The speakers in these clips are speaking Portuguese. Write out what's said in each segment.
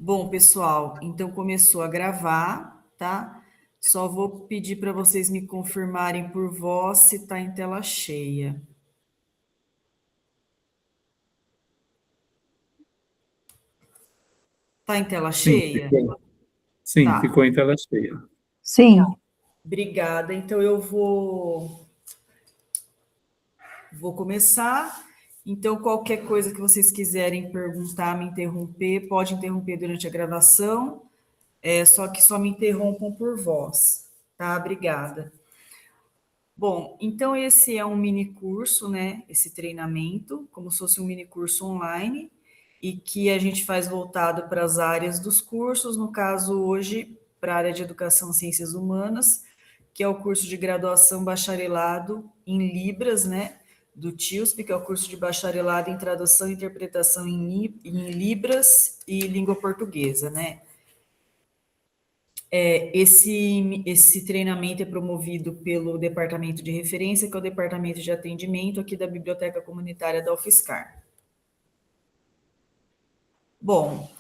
Bom, pessoal, então começou a gravar, tá? Só vou pedir para vocês me confirmarem por voz se está em tela cheia. Está em tela Sim, cheia? sim, Tá, ficou em tela cheia. Sim, obrigada. Então eu vou começar. Então, qualquer coisa que vocês quiserem perguntar, me interromper, pode interromper durante a gravação, só que só me interrompam por voz, tá? Obrigada. Bom, então esse é um mini curso, né? Esse treinamento, como se fosse um mini curso online, e que a gente faz voltado para as áreas dos cursos, no caso hoje, para a área de Educação e Ciências Humanas, que é o curso de graduação bacharelado em Libras, né? Do TIUSP, que é o curso de bacharelado em Tradução e Interpretação em Libras e Língua Portuguesa, né? Esse treinamento é promovido pelo Departamento de Referência, que é o Departamento de Atendimento aqui da Biblioteca Comunitária da UFSCar. Bom,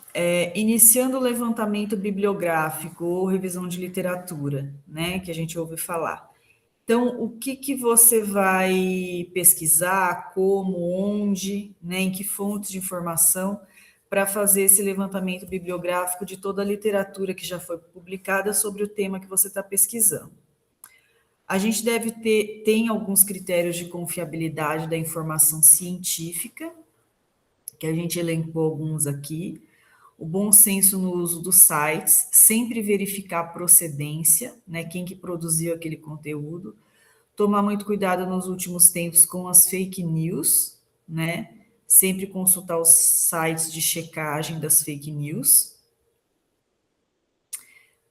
iniciando o levantamento bibliográfico ou revisão de literatura, né, que a gente ouve falar. Então, o que você vai pesquisar, como, onde, né, em que fontes de informação, para fazer esse levantamento bibliográfico de toda a literatura que já foi publicada sobre o tema que você está pesquisando. A gente tem alguns critérios de confiabilidade da informação científica, que a gente elencou alguns aqui. O bom senso no uso dos sites, sempre verificar a procedência, né, quem que produziu aquele conteúdo. Tomar muito cuidado nos últimos tempos com as fake news, né? Sempre consultar os sites de checagem das fake news.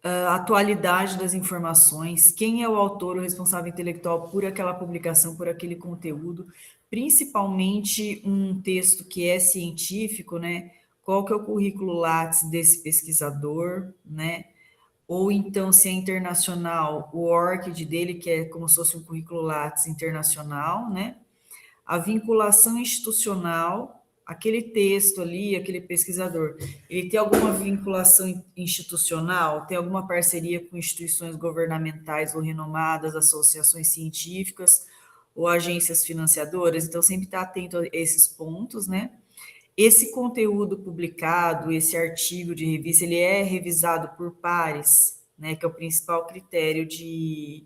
A atualidade das informações, quem é o autor, o responsável intelectual por aquela publicação, por aquele conteúdo, principalmente um texto que é científico, né? Qual que é o currículo Lattes desse pesquisador, né? Ou então, se é internacional, o ORCID dele, que é como se fosse um currículo Lattes internacional, né? A vinculação institucional, aquele texto ali, aquele pesquisador, ele tem alguma vinculação institucional, tem alguma parceria com instituições governamentais ou renomadas, associações científicas ou agências financiadoras, então sempre está atento a esses pontos, né? Esse conteúdo publicado, esse artigo de revista, ele é revisado por pares, né, que é o principal critério de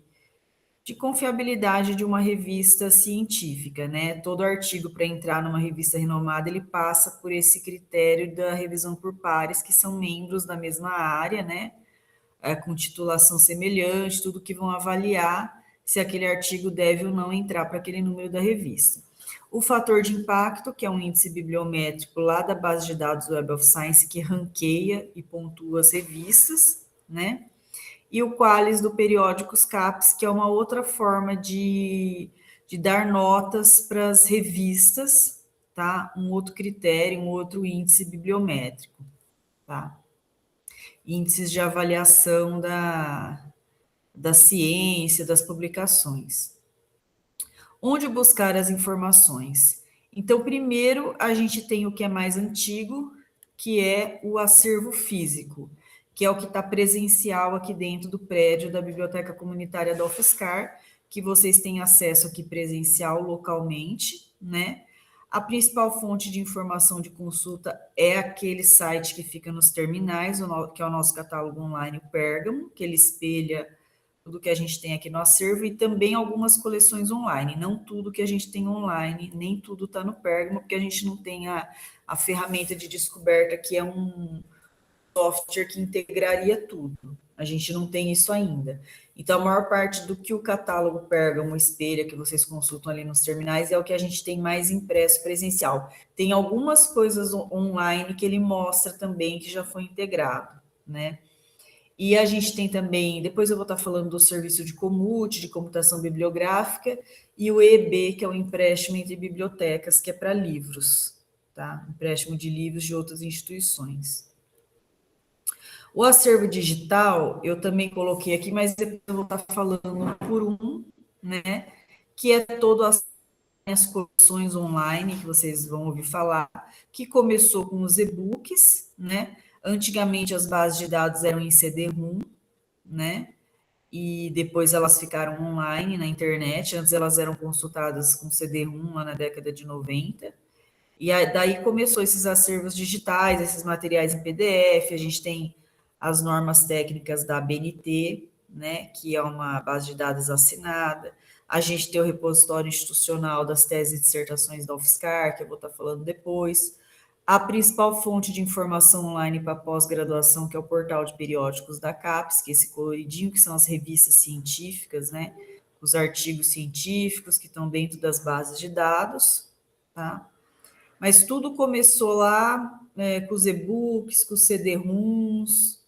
confiabilidade de uma revista científica, né? Todo artigo para entrar numa revista renomada, ele passa por esse critério da revisão por pares, que são membros da mesma área, né? Com titulação semelhante, tudo que vão avaliar se aquele artigo deve ou não entrar para aquele número da revista. O fator de impacto, que é um índice bibliométrico lá da base de dados Web of Science, que ranqueia e pontua as revistas, né? E o Qualis do Periódicos CAPES, que é uma outra forma de dar notas para as revistas, tá? Um outro critério, um outro índice bibliométrico, tá? Índices de avaliação da ciência, das publicações. Onde buscar as informações? Então, primeiro, a gente tem o que é mais antigo, que é o acervo físico, que é o que está presencial aqui dentro do prédio da Biblioteca Comunitária da UFSCar, que vocês têm acesso aqui presencial localmente, né? A principal fonte de informação de consulta é aquele site que fica nos terminais, que é o nosso catálogo online, o Pérgamo, que ele espelha tudo que a gente tem aqui no acervo e também algumas coleções online. Não tudo que a gente tem online, nem tudo está no Pérgamo, porque a gente não tem a ferramenta de descoberta, que é um software que integraria tudo. A gente não tem isso ainda. Então, a maior parte do que o catálogo Pérgamo espelha, que vocês consultam ali nos terminais, é o que a gente tem mais impresso presencial. Tem algumas coisas online que ele mostra também que já foi integrado, né? E a gente tem também, depois eu vou estar falando do serviço de comute, de computação bibliográfica, e o EB, que é o empréstimo entre bibliotecas, que é para livros, tá? Empréstimo de livros de outras instituições. O acervo digital, eu também coloquei aqui, mas depois eu vou estar falando por um, né? Que é todo as coleções online, que vocês vão ouvir falar, que começou com os e-books, né? Antigamente, as bases de dados eram em CD-ROM, né? E depois elas ficaram online na internet. Antes elas eram consultadas com CD-ROM lá na década de 90. E daí começou esses acervos digitais, esses materiais em PDF. A gente tem as normas técnicas da ABNT, né, que é uma base de dados assinada. A gente tem o repositório institucional das teses e dissertações da UFSCar, que eu vou estar falando depois. A principal fonte de informação online para pós-graduação, que é o portal de periódicos da CAPES, que é esse coloridinho, que são as revistas científicas, né? Os artigos científicos que estão dentro das bases de dados, tá? Mas tudo começou lá, com os e-books, com os CD-ROMs.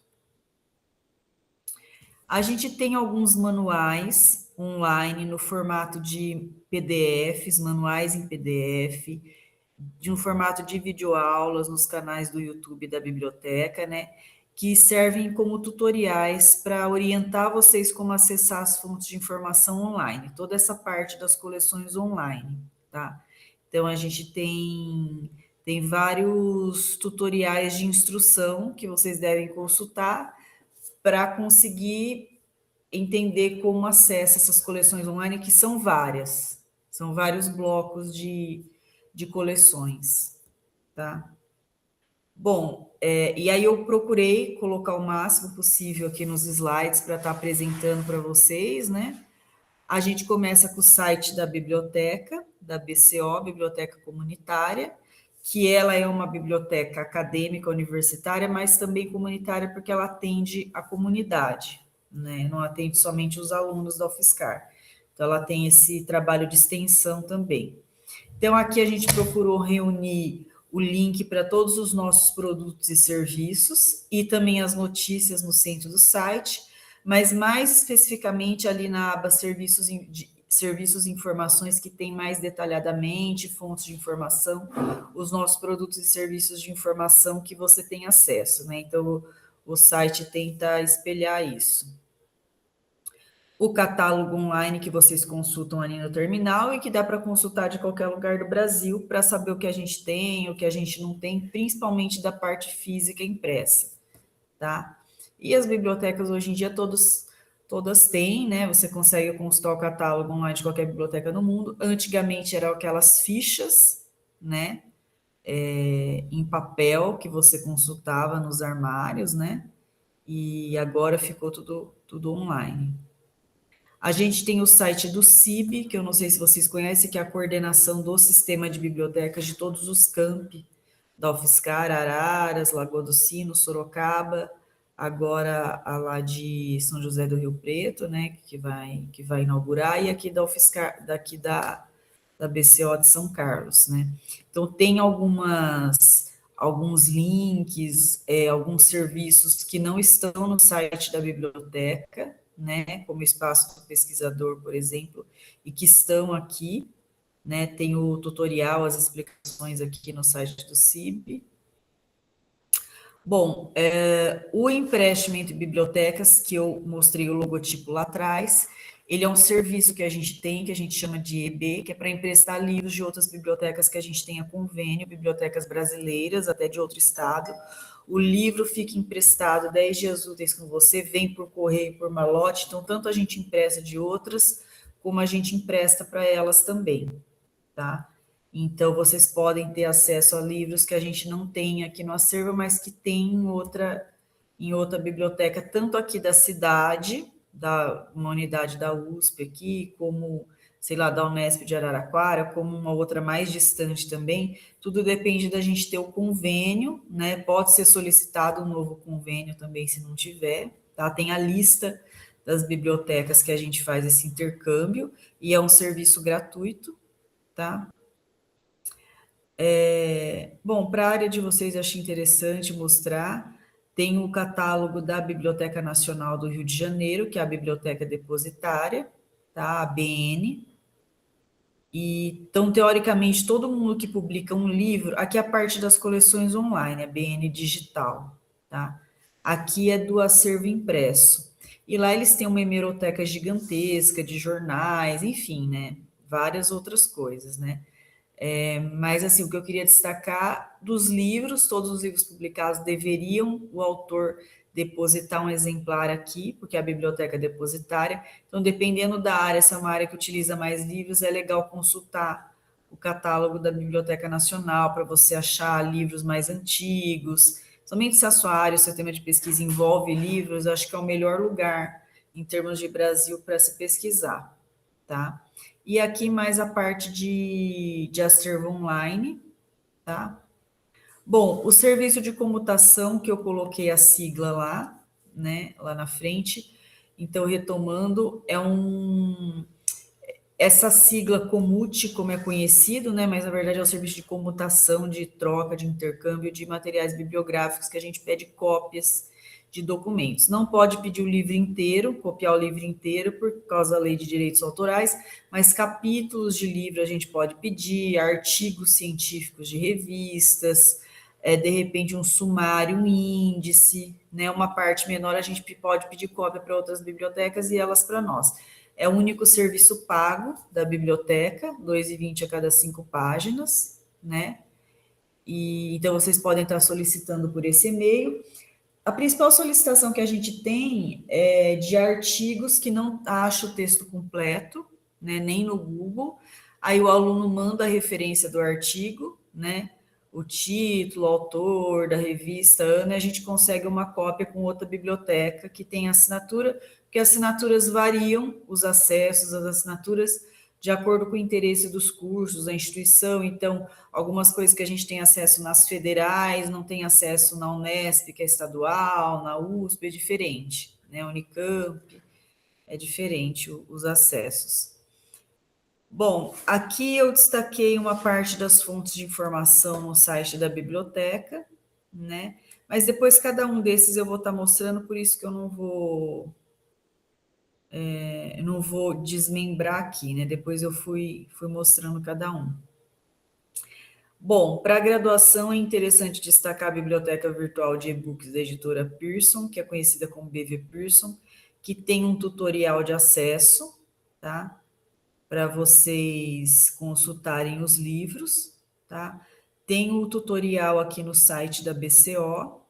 A gente tem alguns manuais online no formato de PDFs, manuais em PDF, de um formato de videoaulas nos canais do YouTube da biblioteca, né? Que servem como tutoriais para orientar vocês como acessar as fontes de informação online, toda essa parte das coleções online, tá? Então a gente tem vários tutoriais de instrução que vocês devem consultar para conseguir entender como acessa essas coleções online, que são várias, são vários blocos de coleções, tá? Bom, e aí eu procurei colocar o máximo possível aqui nos slides para estar apresentando para vocês, né? A gente começa com o site da biblioteca, da BCO, Biblioteca Comunitária, que ela é uma biblioteca acadêmica universitária, mas também comunitária porque ela atende a comunidade, né? Não atende somente os alunos da UFSCar. Então, ela tem esse trabalho de extensão também. Então, aqui a gente procurou reunir o link para todos os nossos produtos e serviços e também as notícias no centro do site, mas mais especificamente ali na aba serviços e informações, que tem mais detalhadamente fontes de informação, os nossos produtos e serviços de informação que você tem acesso, né? Então, o site tenta espelhar isso. O catálogo online que vocês consultam ali no terminal e que dá para consultar de qualquer lugar do Brasil para saber o que a gente tem, o que a gente não tem, principalmente da parte física impressa, tá? E as bibliotecas hoje em dia todas têm, né? Você consegue consultar o catálogo online de qualquer biblioteca no mundo. Antigamente eram aquelas fichas, né? Em papel que você consultava nos armários, né? E agora ficou tudo online. A gente tem o site do CIB, que eu não sei se vocês conhecem, que é a coordenação do sistema de bibliotecas de todos os campi da UFSCar, Araras, Lagoa do Sino, Sorocaba, agora a lá de São José do Rio Preto, né, que vai inaugurar, e aqui da UFSCar, daqui da BCO de São Carlos, né. Então, tem alguns links, alguns serviços que não estão no site da biblioteca, né, como espaço do pesquisador, por exemplo, e que estão aqui, né, tem o tutorial, as explicações aqui no site do CIB. Bom, o empréstimo entre bibliotecas, que eu mostrei o logotipo lá atrás, ele é um serviço que a gente tem, que a gente chama de EB, que é para emprestar livros de outras bibliotecas que a gente tenha convênio, bibliotecas brasileiras, até de outro estado. O livro fica emprestado 10 dias úteis com você, vem por correio, por malote, então tanto a gente empresta de outras, como a gente empresta para elas também, tá? Então, vocês podem ter acesso a livros que a gente não tem aqui no acervo, mas que tem em outra biblioteca, tanto aqui da cidade, uma unidade da USP aqui, como, sei lá, da Unesp de Araraquara, como uma outra mais distante também. Tudo depende da gente ter o convênio, né? Pode ser solicitado um novo convênio também, se não tiver, tá? Tem a lista das bibliotecas que a gente faz esse intercâmbio, e é um serviço gratuito, tá? Bom, para a área de vocês, eu achei interessante mostrar. Tem o catálogo da Biblioteca Nacional do Rio de Janeiro, que é a Biblioteca Depositária, tá? A BN. E, então, teoricamente, todo mundo que publica um livro, aqui é a parte das coleções online, a BN digital, tá? Aqui é do acervo impresso. E lá eles têm uma hemeroteca gigantesca de jornais, enfim, né? Várias outras coisas, né? Mas, assim, o que eu queria destacar dos livros, todos os livros publicados deveriam o autor depositar um exemplar aqui, porque a biblioteca é depositária. Então, dependendo da área, se é uma área que utiliza mais livros, é legal consultar o catálogo da Biblioteca Nacional para você achar livros mais antigos. Somente se a sua área, o seu tema de pesquisa envolve livros, eu acho que é o melhor lugar em termos de Brasil para se pesquisar, tá? E aqui mais a parte de acervo online, tá? Bom, o serviço de comutação, que eu coloquei a sigla lá, né, lá na frente. Então, retomando, essa sigla Comute, como é conhecido, né, mas na verdade é o serviço de comutação, de troca, de intercâmbio de materiais bibliográficos que a gente pede cópias de documentos. Não pode pedir o livro inteiro, copiar o livro inteiro por causa da lei de direitos autorais, mas capítulos de livro a gente pode pedir, artigos científicos de revistas, de repente um sumário, um índice, né, uma parte menor a gente pode pedir cópia para outras bibliotecas e elas para nós. É o único serviço pago da biblioteca, R$ 2,20 a cada 5 páginas, né? E, então, vocês podem estar solicitando por esse e-mail. A principal solicitação que a gente tem é de artigos que não acha o texto completo, né, nem no Google. Aí o aluno manda a referência do artigo, né, o título, o autor da revista, ano, e a gente consegue uma cópia com outra biblioteca que tem assinatura, porque assinaturas variam, os acessos às assinaturas, de acordo com o interesse dos cursos, da instituição. Então, algumas coisas que a gente tem acesso nas federais, não tem acesso na Unesp, que é estadual, na USP, é diferente, né? Unicamp, é diferente os acessos. Bom, aqui eu destaquei uma parte das fontes de informação no site da biblioteca, né? Mas depois cada um desses eu vou estar mostrando, por isso que eu não vou desmembrar aqui, né? Depois eu fui mostrando cada um. Bom, para a graduação é interessante destacar a biblioteca virtual de e-books da editora Pearson, que é conhecida como BV Pearson, que tem um tutorial de acesso, tá? Para vocês consultarem os livros, tá? Tem o tutorial aqui no site da BCO,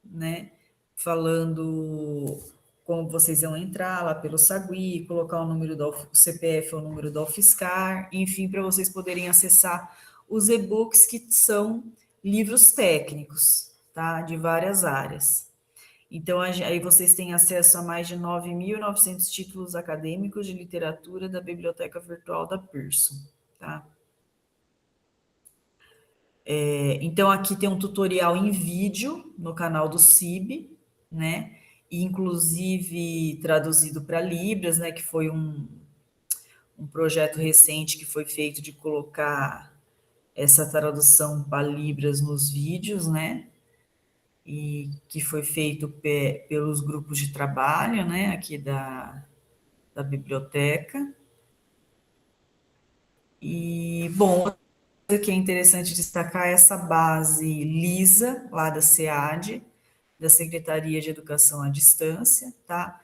né? Falando como vocês vão entrar lá pelo Sagui, colocar o número do CPF ou o número da UFSCar, enfim, para vocês poderem acessar os e-books que são livros técnicos, tá? De várias áreas. Então, aí vocês têm acesso a mais de 9.900 títulos acadêmicos de literatura da Biblioteca Virtual da Pearson, tá? Então, aqui tem um tutorial em vídeo no canal do CIB, né? E, inclusive, traduzido para Libras, né? Que foi um projeto recente que foi feito de colocar essa tradução para Libras nos vídeos, né? E que foi feito pelos grupos de trabalho, né? Aqui da biblioteca. E, bom, o que é interessante destacar é essa base LISA, lá da SEAD, da Secretaria de Educação à Distância, tá?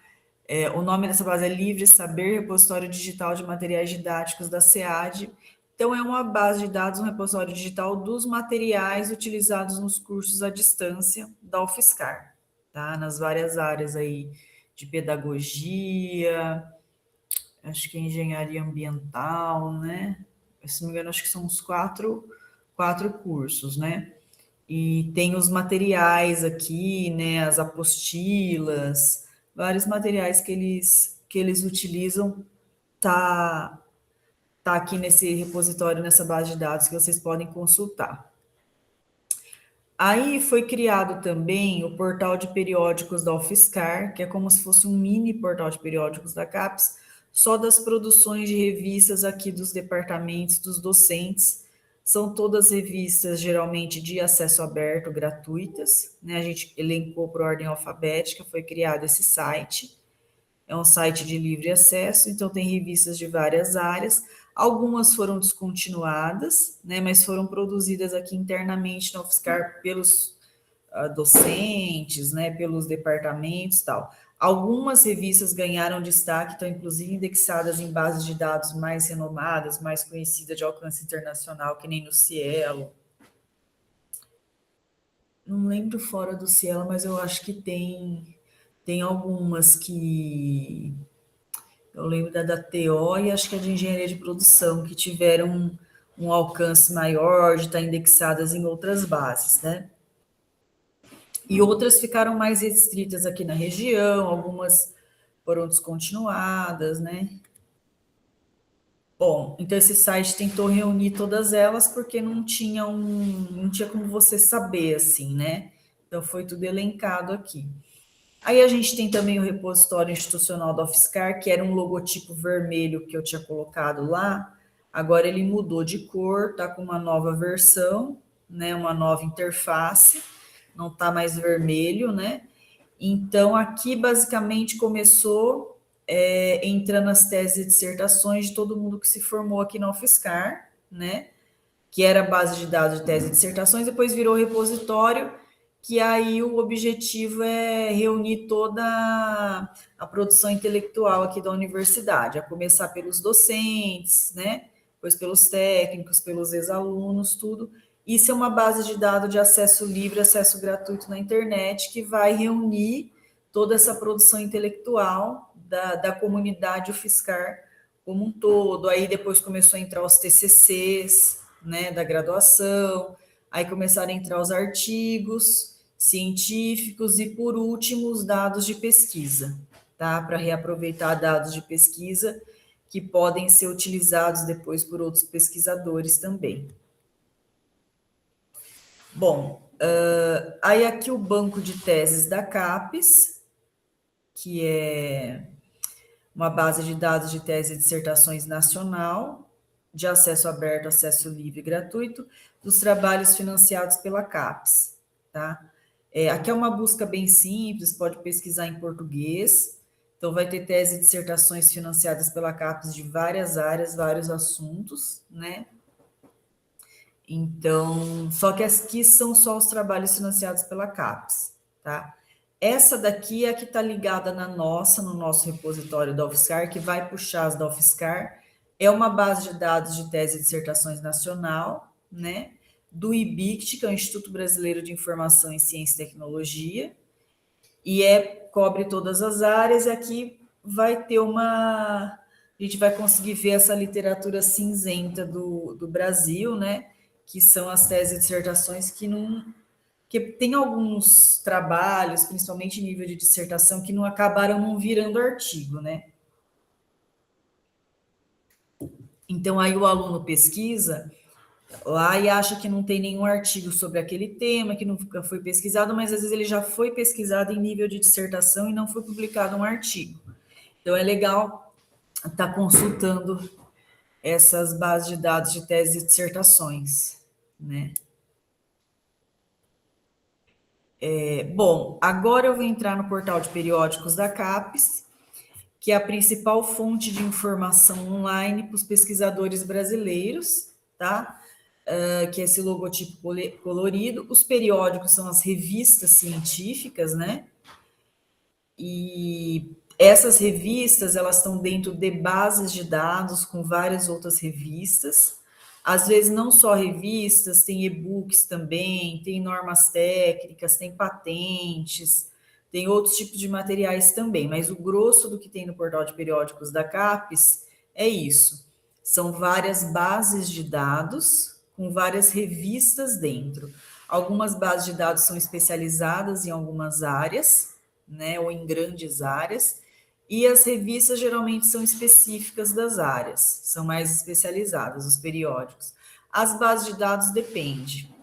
O nome dessa base é Livre Saber, Repositório Digital de Materiais Didáticos da SEAD. Então, é uma base de dados, um repositório digital dos materiais utilizados nos cursos à distância da UFSCar, tá? Nas várias áreas aí de pedagogia, acho que engenharia ambiental, né? Se não me engano, acho que são uns quatro cursos, né? E tem os materiais aqui, né? As apostilas, vários materiais que eles utilizam, tá aqui nesse repositório, nessa base de dados que vocês podem consultar. Aí foi criado também o portal de periódicos da UFSCar, que é como se fosse um mini portal de periódicos da CAPES, só das produções de revistas aqui dos departamentos, dos docentes. São todas revistas, geralmente, de acesso aberto, gratuitas, né? A gente elencou por ordem alfabética, foi criado esse site. É um site de livre acesso, então tem revistas de várias áreas. Algumas foram descontinuadas, né, mas foram produzidas aqui internamente na UFSCar pelos docentes, né, pelos departamentos e tal. Algumas revistas ganharam destaque, estão inclusive indexadas em bases de dados mais renomadas, mais conhecidas de alcance internacional, que nem no Cielo. Não lembro fora do Cielo, mas eu acho que tem algumas que... Eu lembro da TO e acho que a de engenharia de produção, que tiveram um alcance maior, de estar indexadas em outras bases, né? E outras ficaram mais restritas aqui na região, algumas foram descontinuadas, né? Bom, então esse site tentou reunir todas elas porque não tinha como você saber assim, né? Então foi tudo elencado aqui. Aí a gente tem também o repositório institucional da UFSCar, que era um logotipo vermelho que eu tinha colocado lá. Agora ele mudou de cor, tá com uma nova versão, né? Uma nova interface, não tá mais vermelho, né? Então aqui basicamente começou entrando as teses e dissertações de todo mundo que se formou aqui na UFSCar, né? Que era a base de dados de tese e dissertações, depois virou repositório, que aí o objetivo é reunir toda a produção intelectual aqui da universidade, a começar pelos docentes, né? Depois pelos técnicos, pelos ex-alunos, tudo. Isso é uma base de dados de acesso livre, acesso gratuito na internet, que vai reunir toda essa produção intelectual da comunidade UFSCar como um todo. Aí depois começou a entrar os TCCs, né, da graduação, aí começaram a entrar os artigos científicos e, por último, os dados de pesquisa, tá? Para reaproveitar dados de pesquisa que podem ser utilizados depois por outros pesquisadores também. Bom, aí aqui o banco de teses da CAPES, que é uma base de dados de tese e dissertações nacional, de acesso aberto, acesso livre e gratuito, dos trabalhos financiados pela CAPES, tá? Aqui é uma busca bem simples, pode pesquisar em português, então vai ter tese e dissertações financiadas pela CAPES de várias áreas, vários assuntos, né? Então, só que aqui são só os trabalhos financiados pela CAPES, tá? Essa daqui é a que está ligada no nosso repositório da UFSCar, que vai puxar as da UFSCar. É uma base de dados de tese e dissertações nacional, né? Do IBICT, que é o Instituto Brasileiro de Informação em Ciência e Tecnologia, e cobre todas as áreas, e aqui vai ter a gente vai conseguir ver essa literatura cinzenta do Brasil, né? Que são as teses e dissertações que tem alguns trabalhos, principalmente em nível de dissertação, que não acabaram não virando artigo, né? Então, aí o aluno pesquisa lá e acha que não tem nenhum artigo sobre aquele tema, que nunca foi pesquisado, mas às vezes ele já foi pesquisado em nível de dissertação e não foi publicado um artigo. Então, é legal estar consultando essas bases de dados de teses e dissertações, né? Bom, agora eu vou entrar no portal de periódicos da CAPES, que é a principal fonte de informação online para os pesquisadores brasileiros, tá? Que é esse logotipo colorido. Os periódicos são as revistas científicas, né? E essas revistas, elas estão dentro de bases de dados com várias outras revistas. Às vezes, não só revistas, tem e-books também, tem normas técnicas, tem patentes, tem outros tipos de materiais também, mas o grosso do que tem no portal de periódicos da CAPES é isso. São várias bases de dados com várias revistas dentro. Algumas bases de dados são especializadas em algumas áreas, né, ou em grandes áreas, e as revistas geralmente são específicas das áreas, são mais especializadas, os periódicos. As bases de dados depende.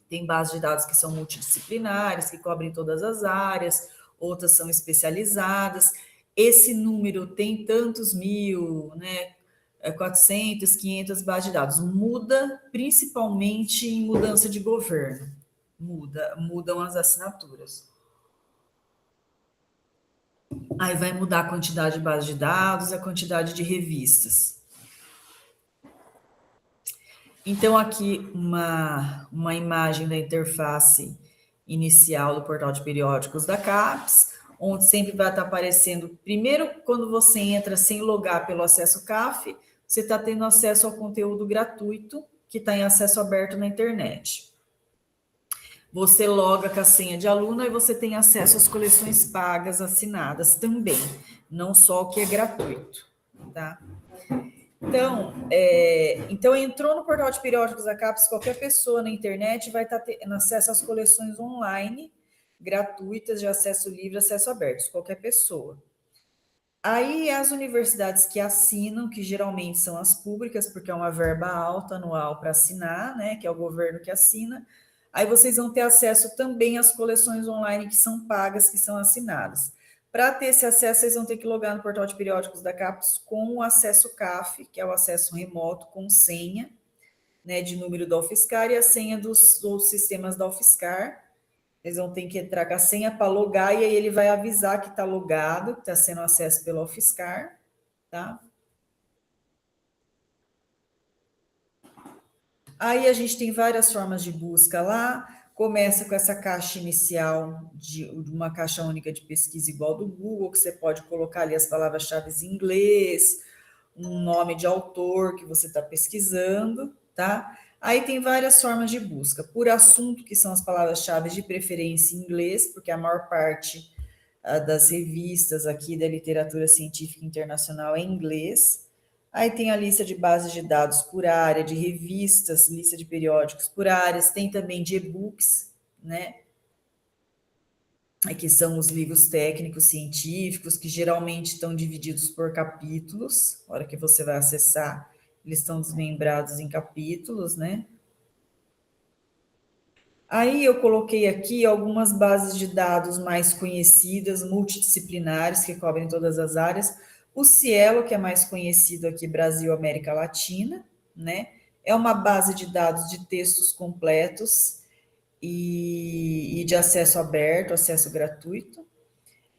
Tem bases de dados que são multidisciplinares, que cobrem todas as áreas, outras são especializadas. Esse número tem tantos mil, né? 400, 500 bases de dados. Muda principalmente em mudança de governo. Mudam as assinaturas. Aí vai mudar a quantidade de base de dados e a quantidade de revistas. Então, aqui uma imagem da interface inicial do portal de periódicos da CAPES, onde sempre vai estar aparecendo, primeiro, quando você entra sem logar pelo acesso CAF, você está tendo acesso ao conteúdo gratuito, que está em acesso aberto na internet. Você loga com a senha de aluno e você tem acesso às coleções pagas assinadas também, não só o que é gratuito, tá? Então entrou no portal de periódicos da CAPES, qualquer pessoa na internet vai estar tendo acesso às coleções online gratuitas de acesso livre, acesso aberto, qualquer pessoa. Aí as universidades que assinam, que geralmente são as públicas, porque é uma verba alta anual para assinar, né, que é o governo que assina, aí vocês vão ter acesso também às coleções online que são pagas, que são assinadas. Para ter esse acesso, vocês vão ter que logar no portal de periódicos da CAPES com o acesso CAF, que é o acesso remoto com senha, né, de número da UFSCar e a senha dos outros sistemas da UFSCar. Eles vão ter que entrar com a senha para logar e aí ele vai avisar que está logado, que está sendo acesso pelo UFSCar, tá? Aí a gente tem várias formas de busca lá. Começa com essa caixa inicial de uma caixa única de pesquisa igual do Google, que você pode colocar ali as palavras-chave em inglês, um nome de autor que você está pesquisando, tá? Aí tem várias formas de busca. Por assunto, que são as palavras-chave de preferência em inglês, porque a maior parte das revistas aqui da literatura científica internacional é em inglês. Aí tem a lista de bases de dados por área, de revistas, lista de periódicos por áreas, tem também de e-books, né? Aqui são os livros técnicos científicos, que geralmente estão divididos por capítulos. Na hora que você vai acessar, eles estão desmembrados em capítulos, né? Aí eu coloquei aqui algumas bases de dados mais conhecidas, multidisciplinares, que cobrem todas as áreas. O Cielo, que é mais conhecido aqui, Brasil, América Latina, né? É uma base de dados de textos completos e de acesso aberto, acesso gratuito,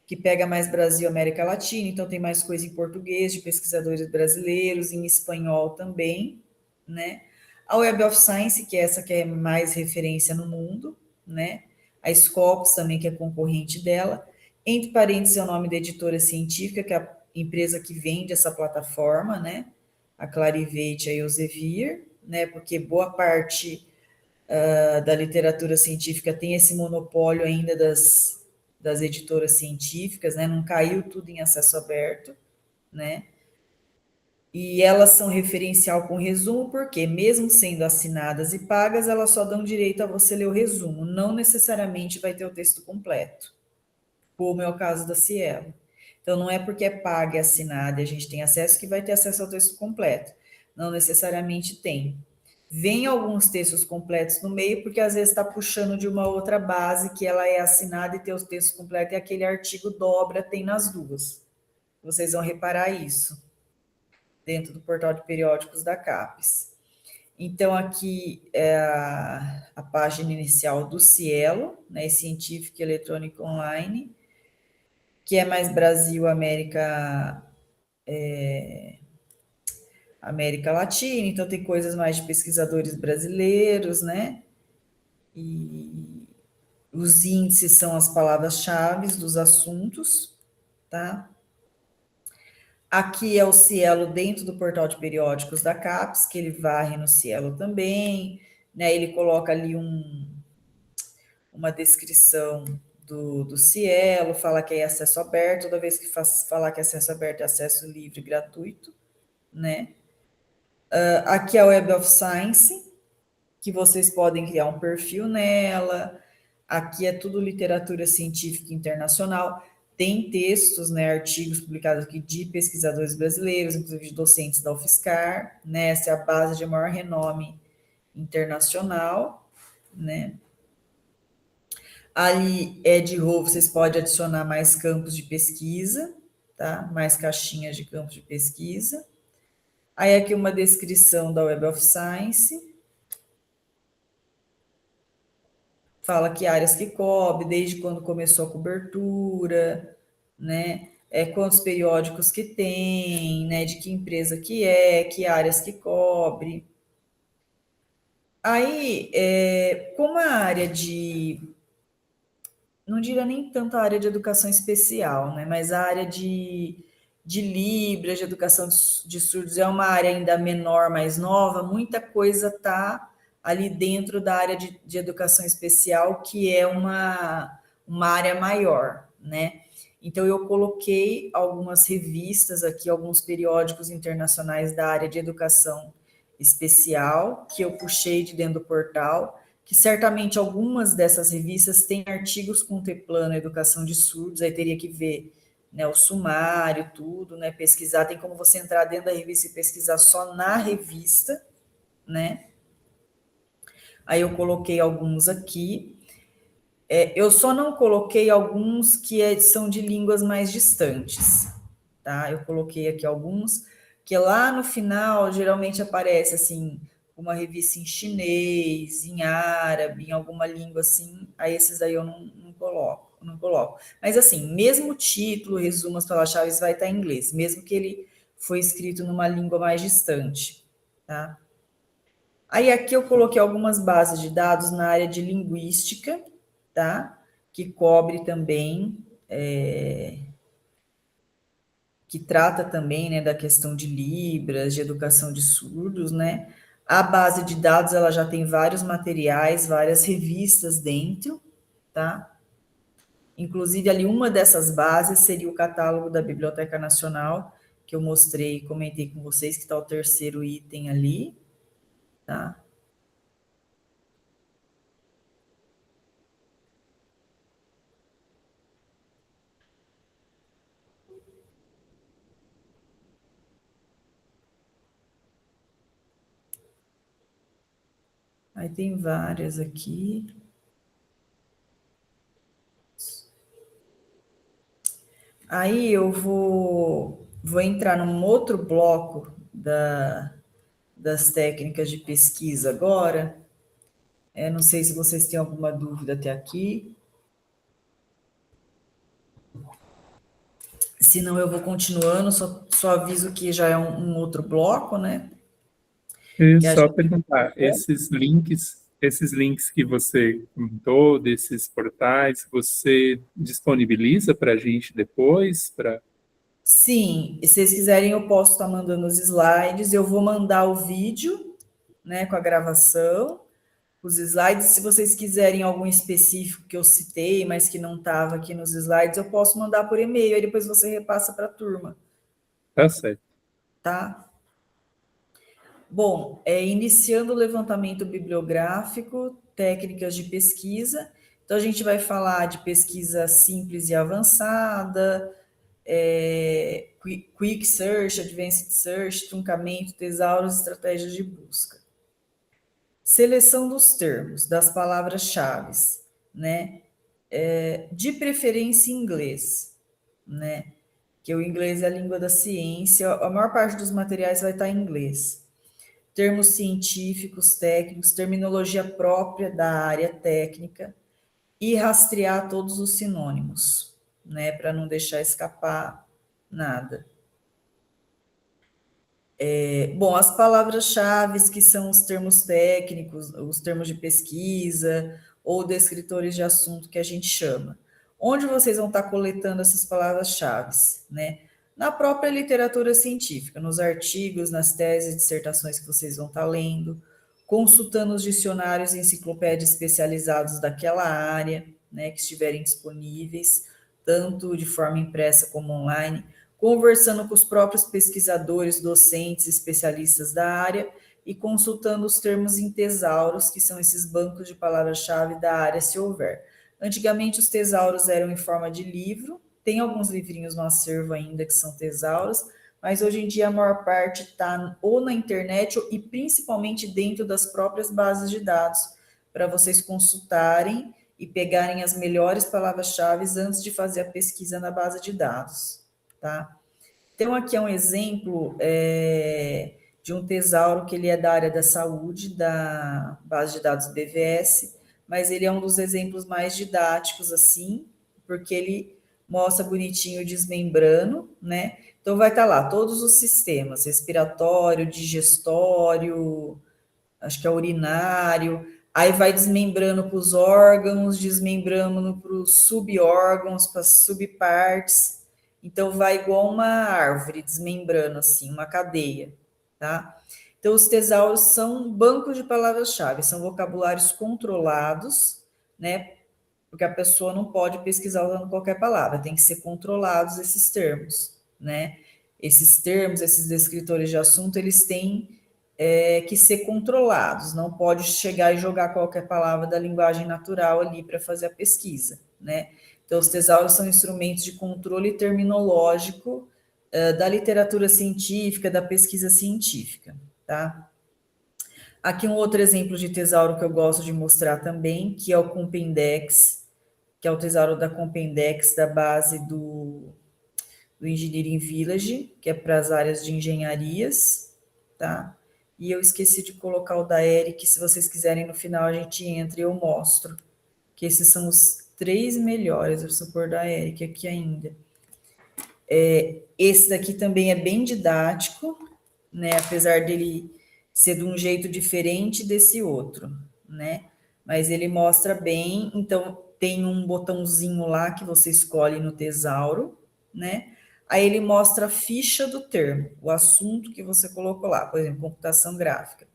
que pega mais Brasil, América Latina, então tem mais coisa em português, de pesquisadores brasileiros, em espanhol também, né? A Web of Science, que é essa que é mais referência no mundo, né? A Scopus também, que é concorrente dela. Entre parênteses, é o nome da editora científica, que é a empresa que vende essa plataforma, né? A Clarivate e a Elsevier, né? Porque boa parte da literatura científica tem esse monopólio ainda das editoras científicas, né? Não caiu tudo em acesso aberto, né? E elas são referencial com resumo, porque mesmo sendo assinadas e pagas, elas só dão direito a você ler o resumo, não necessariamente vai ter o texto completo, como é o caso da Cielo. Então, não é porque é paga e assinada e a gente tem acesso que vai ter acesso ao texto completo. Não necessariamente tem. Vem alguns textos completos no meio, porque às vezes está puxando de uma outra base que ela é assinada e tem os textos completos, e aquele artigo dobra, tem nas duas. Vocês vão reparar isso dentro do portal de periódicos da CAPES. Então, aqui é a página inicial do Cielo, né, Científico e Eletrônico Online, que é mais Brasil, América Latina, então tem coisas mais de pesquisadores brasileiros, né? E os índices são as palavras-chave dos assuntos, tá? Aqui é o Cielo dentro do portal de periódicos da CAPES, que ele varre no Cielo também, né? Ele coloca ali uma descrição do Cielo, fala que é acesso aberto, toda vez que falar que é acesso aberto é acesso livre, gratuito, né? Aqui é a Web of Science, que vocês podem criar um perfil nela. Aqui é tudo literatura científica internacional. Tem textos, né, artigos publicados aqui de pesquisadores brasileiros, inclusive de docentes da UFSCar, né? Essa é a base de maior renome internacional, né? Ali é de rol, vocês podem adicionar mais campos de pesquisa, tá? Mais caixinhas de campos de pesquisa. Aí aqui uma descrição da Web of Science. Fala que áreas que cobre, desde quando começou a cobertura, né? Quantos periódicos que tem, né? De que empresa que áreas que cobre. Aí, como a área não diria nem tanto a área de educação especial, né? Mas a área de Libras, de educação de surdos, é uma área ainda menor, mais nova, muita coisa está ali dentro da área de educação especial, que é uma área maior, né? Então, eu coloquei algumas revistas aqui, alguns periódicos internacionais da área de educação especial, que eu puxei de dentro do portal, que certamente algumas dessas revistas têm artigos contemplando a educação de surdos, aí teria que ver, né, o sumário, tudo, né, pesquisar, tem como você entrar dentro da revista e pesquisar só na revista, né? Aí eu coloquei alguns aqui. Eu só não coloquei alguns que são de línguas mais distantes, tá? Eu coloquei aqui alguns que lá no final geralmente aparece assim uma revista em chinês, em árabe, em alguma língua assim. Aí esses aí eu não coloco, não coloco. Mas assim, mesmo o título, resumo, as palavras-chave vai estar em inglês, mesmo que ele foi escrito numa língua mais distante, tá? Aí aqui eu coloquei algumas bases de dados na área de linguística, tá? Que cobre também, que trata também, né, da questão de Libras, de educação de surdos, né? A base de dados, ela já tem vários materiais, várias revistas dentro, tá? Inclusive, ali uma dessas bases seria o catálogo da Biblioteca Nacional, que eu mostrei, comentei com vocês, que está o terceiro item ali, tá? Aí tem várias aqui. Aí eu vou entrar num outro bloco das técnicas de pesquisa agora. Não sei se vocês têm alguma dúvida até aqui. Se não, eu vou continuando, só aviso que já é um outro bloco, né? E Que a só gente... perguntar, esses links que você comentou, desses portais, você disponibiliza para a gente depois? Sim, e se vocês quiserem, eu posso estar mandando os slides, eu vou mandar o vídeo, né, com a gravação, os slides. Se vocês quiserem algum específico que eu citei, mas que não estava aqui nos slides, eu posso mandar por e-mail, aí depois você repassa para a turma, Tá certo. tá? Bom, iniciando o levantamento bibliográfico, técnicas de pesquisa. Então, a gente vai falar de pesquisa simples e avançada, quick search, advanced search, truncamento, tesauros, estratégias de busca. Seleção dos termos, das palavras-chave, né? De preferência em inglês, né? Que o inglês é a língua da ciência, a maior parte dos materiais vai estar em inglês. Termos científicos, técnicos, terminologia própria da área técnica e rastrear todos os sinônimos, né, para não deixar escapar nada. Bom, as palavras-chave, que são os termos técnicos, os termos de pesquisa ou descritores de assunto que a gente chama. Onde vocês vão estar coletando essas palavras-chave, né? Na própria literatura científica, nos artigos, nas teses e dissertações que vocês vão estar lendo, consultando os dicionários e enciclopédias especializados daquela área, né, que estiverem disponíveis, tanto de forma impressa como online, conversando com os próprios pesquisadores, docentes, especialistas da área e consultando os termos em tesauros, que são esses bancos de palavras-chave da área, se houver. Antigamente, os tesauros eram em forma de livro, tem alguns livrinhos no acervo ainda que são tesauros, mas hoje em dia a maior parte está ou na internet e principalmente dentro das próprias bases de dados, para vocês consultarem e pegarem as melhores palavras-chave antes de fazer a pesquisa na base de dados. Tá? Então, aqui é um exemplo de um tesauro que ele é da área da saúde, da base de dados BVS, mas ele é um dos exemplos mais didáticos, assim, porque ele mostra bonitinho desmembrando, né? Então, vai estar lá todos os sistemas, respiratório, digestório, acho que é urinário, Aí vai desmembrando para os órgãos, desmembrando para os subórgãos, para as subpartes. Então, vai igual uma árvore, desmembrando assim, uma cadeia, tá? Então, os tesauros são bancos de palavras-chave, são vocabulários controlados, né? Porque a pessoa não pode pesquisar usando qualquer palavra, tem que ser controlados esses termos, né? Esses termos, esses descritores de assunto, eles têm que ser controlados, não pode chegar e jogar qualquer palavra da linguagem natural ali para fazer a pesquisa, né? Então, os tesauros são instrumentos de controle terminológico da literatura científica, da pesquisa científica, tá? Aqui um outro exemplo de tesauro que eu gosto de mostrar também, que é o Compendex, que é o tesauro da Compendex, da base do Engineering Village, que é para as áreas de engenharias, tá? E eu esqueci de colocar o da Eric, se vocês quiserem, no final a gente entra e eu mostro, que esses são os 3 melhores, eu vou pôr da Eric aqui ainda. Esse daqui também é bem didático, né? Apesar dele ser de um jeito diferente desse outro, né? Mas ele mostra bem, então tem um botãozinho lá que você escolhe no tesauro, né? Aí ele mostra a ficha do termo, o assunto que você colocou lá, por exemplo, computação gráfica.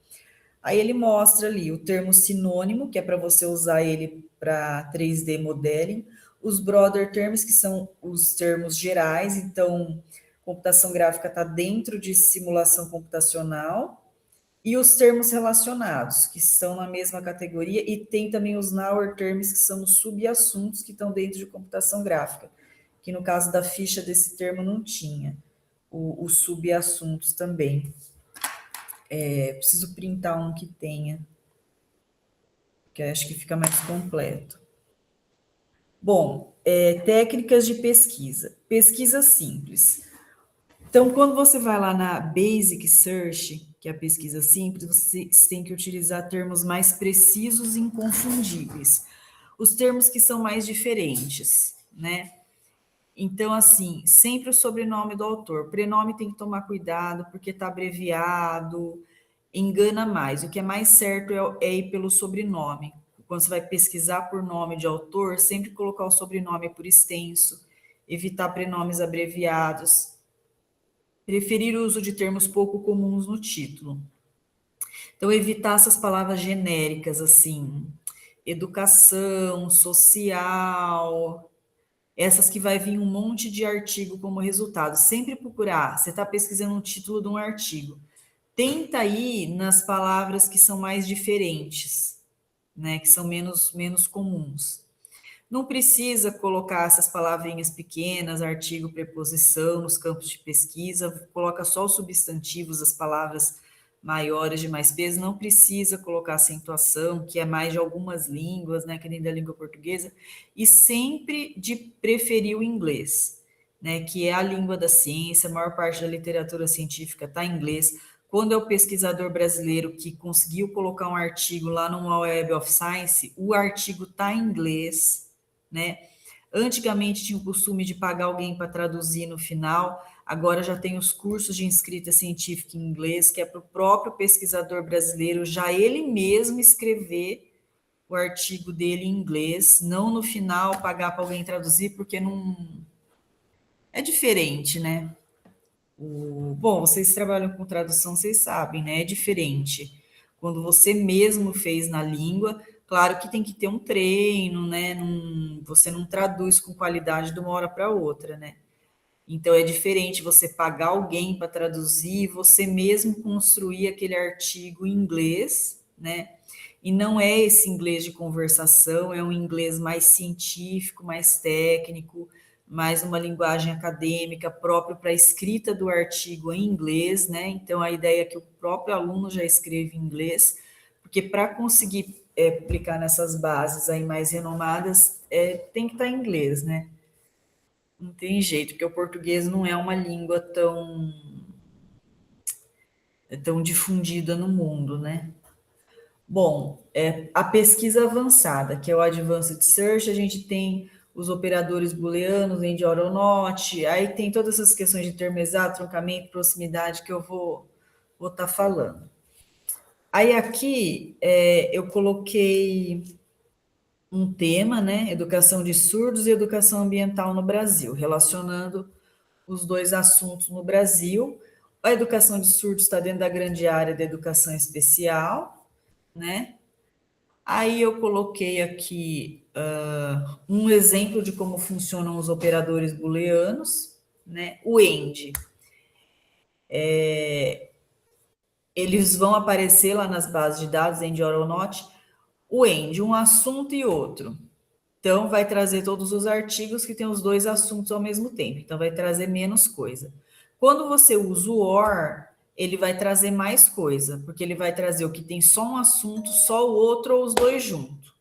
Aí ele mostra ali o termo sinônimo, que é para você usar ele para 3D modeling, os broader terms, que são os termos gerais, então computação gráfica está dentro de simulação computacional, e os termos relacionados, que estão na mesma categoria, e tem também os Nauer terms, que são os subassuntos que estão dentro de computação gráfica, que no caso da ficha desse termo não tinha, os subassuntos também. Preciso printar um que tenha, que acho que fica mais completo. Bom, técnicas de pesquisa. Pesquisa simples. Então, quando você vai lá na Basic Search, que é a pesquisa simples, você tem que utilizar termos mais precisos e inconfundíveis. Os termos que são mais diferentes, né? Então, assim, sempre o sobrenome do autor. Prenome tem que tomar cuidado, porque está abreviado, engana mais. O que é mais certo é ir pelo sobrenome. Quando você vai pesquisar por nome de autor, sempre colocar o sobrenome por extenso, evitar prenomes abreviados, preferir o uso de termos pouco comuns no título. Então, evitar essas palavras genéricas, assim, educação, social, essas que vai vir um monte de artigo como resultado. Sempre procurar, você está pesquisando um título de um artigo, tenta ir nas palavras que são mais diferentes, né, que são menos comuns. Não precisa colocar essas palavrinhas pequenas, artigo, preposição, nos campos de pesquisa, coloca só os substantivos, as palavras maiores de mais peso, não precisa colocar acentuação, que é mais de algumas línguas, né, que nem da língua portuguesa, e sempre de preferir o inglês, né, que é a língua da ciência, a maior parte da literatura científica está em inglês. Quando é o pesquisador brasileiro que conseguiu colocar um artigo lá no Web of Science, o artigo está em inglês, né? Antigamente tinha o costume de pagar alguém para traduzir no final, agora já tem os cursos de escrita científica em inglês, que é para o próprio pesquisador brasileiro já ele mesmo escrever o artigo dele em inglês, não no final pagar para alguém traduzir, porque não é diferente, né? Bom, vocês trabalham com tradução, vocês sabem, né? É diferente. Quando você mesmo fez na língua, claro que tem que ter um treino, né? Você não traduz com qualidade de uma hora para outra, né? Então é diferente você pagar alguém para traduzir, você mesmo construir aquele artigo em inglês, né? E não é esse inglês de conversação, é um inglês mais científico, mais técnico, mais uma linguagem acadêmica próprio para a escrita do artigo em inglês, né? Então a ideia é que o próprio aluno já escreva em inglês, porque para conseguir aplicar nessas bases aí mais renomadas, tem que estar em inglês, né? Não tem jeito, porque o português não é uma língua tão difundida no mundo, né? Bom, a pesquisa avançada, que é o Advanced Search, a gente tem os operadores booleanos, end or not, aí tem todas essas questões de termo exato, truncamento, proximidade, que eu vou estar falando. Aí aqui eu coloquei um tema, né? Educação de surdos e educação ambiental no Brasil, relacionando os dois assuntos no Brasil. A educação de surdos está dentro da grande área da educação especial, né? Aí eu coloquei aqui um exemplo de como funcionam os operadores booleanos, né? O END. Eles vão aparecer lá nas bases de dados, END or not, o END, um assunto e outro. Então, vai trazer todos os artigos que têm os dois assuntos ao mesmo tempo. Então, vai trazer menos coisa. Quando você usa o OR, ele vai trazer mais coisa, porque ele vai trazer o que tem só um assunto, só o outro ou os dois juntos.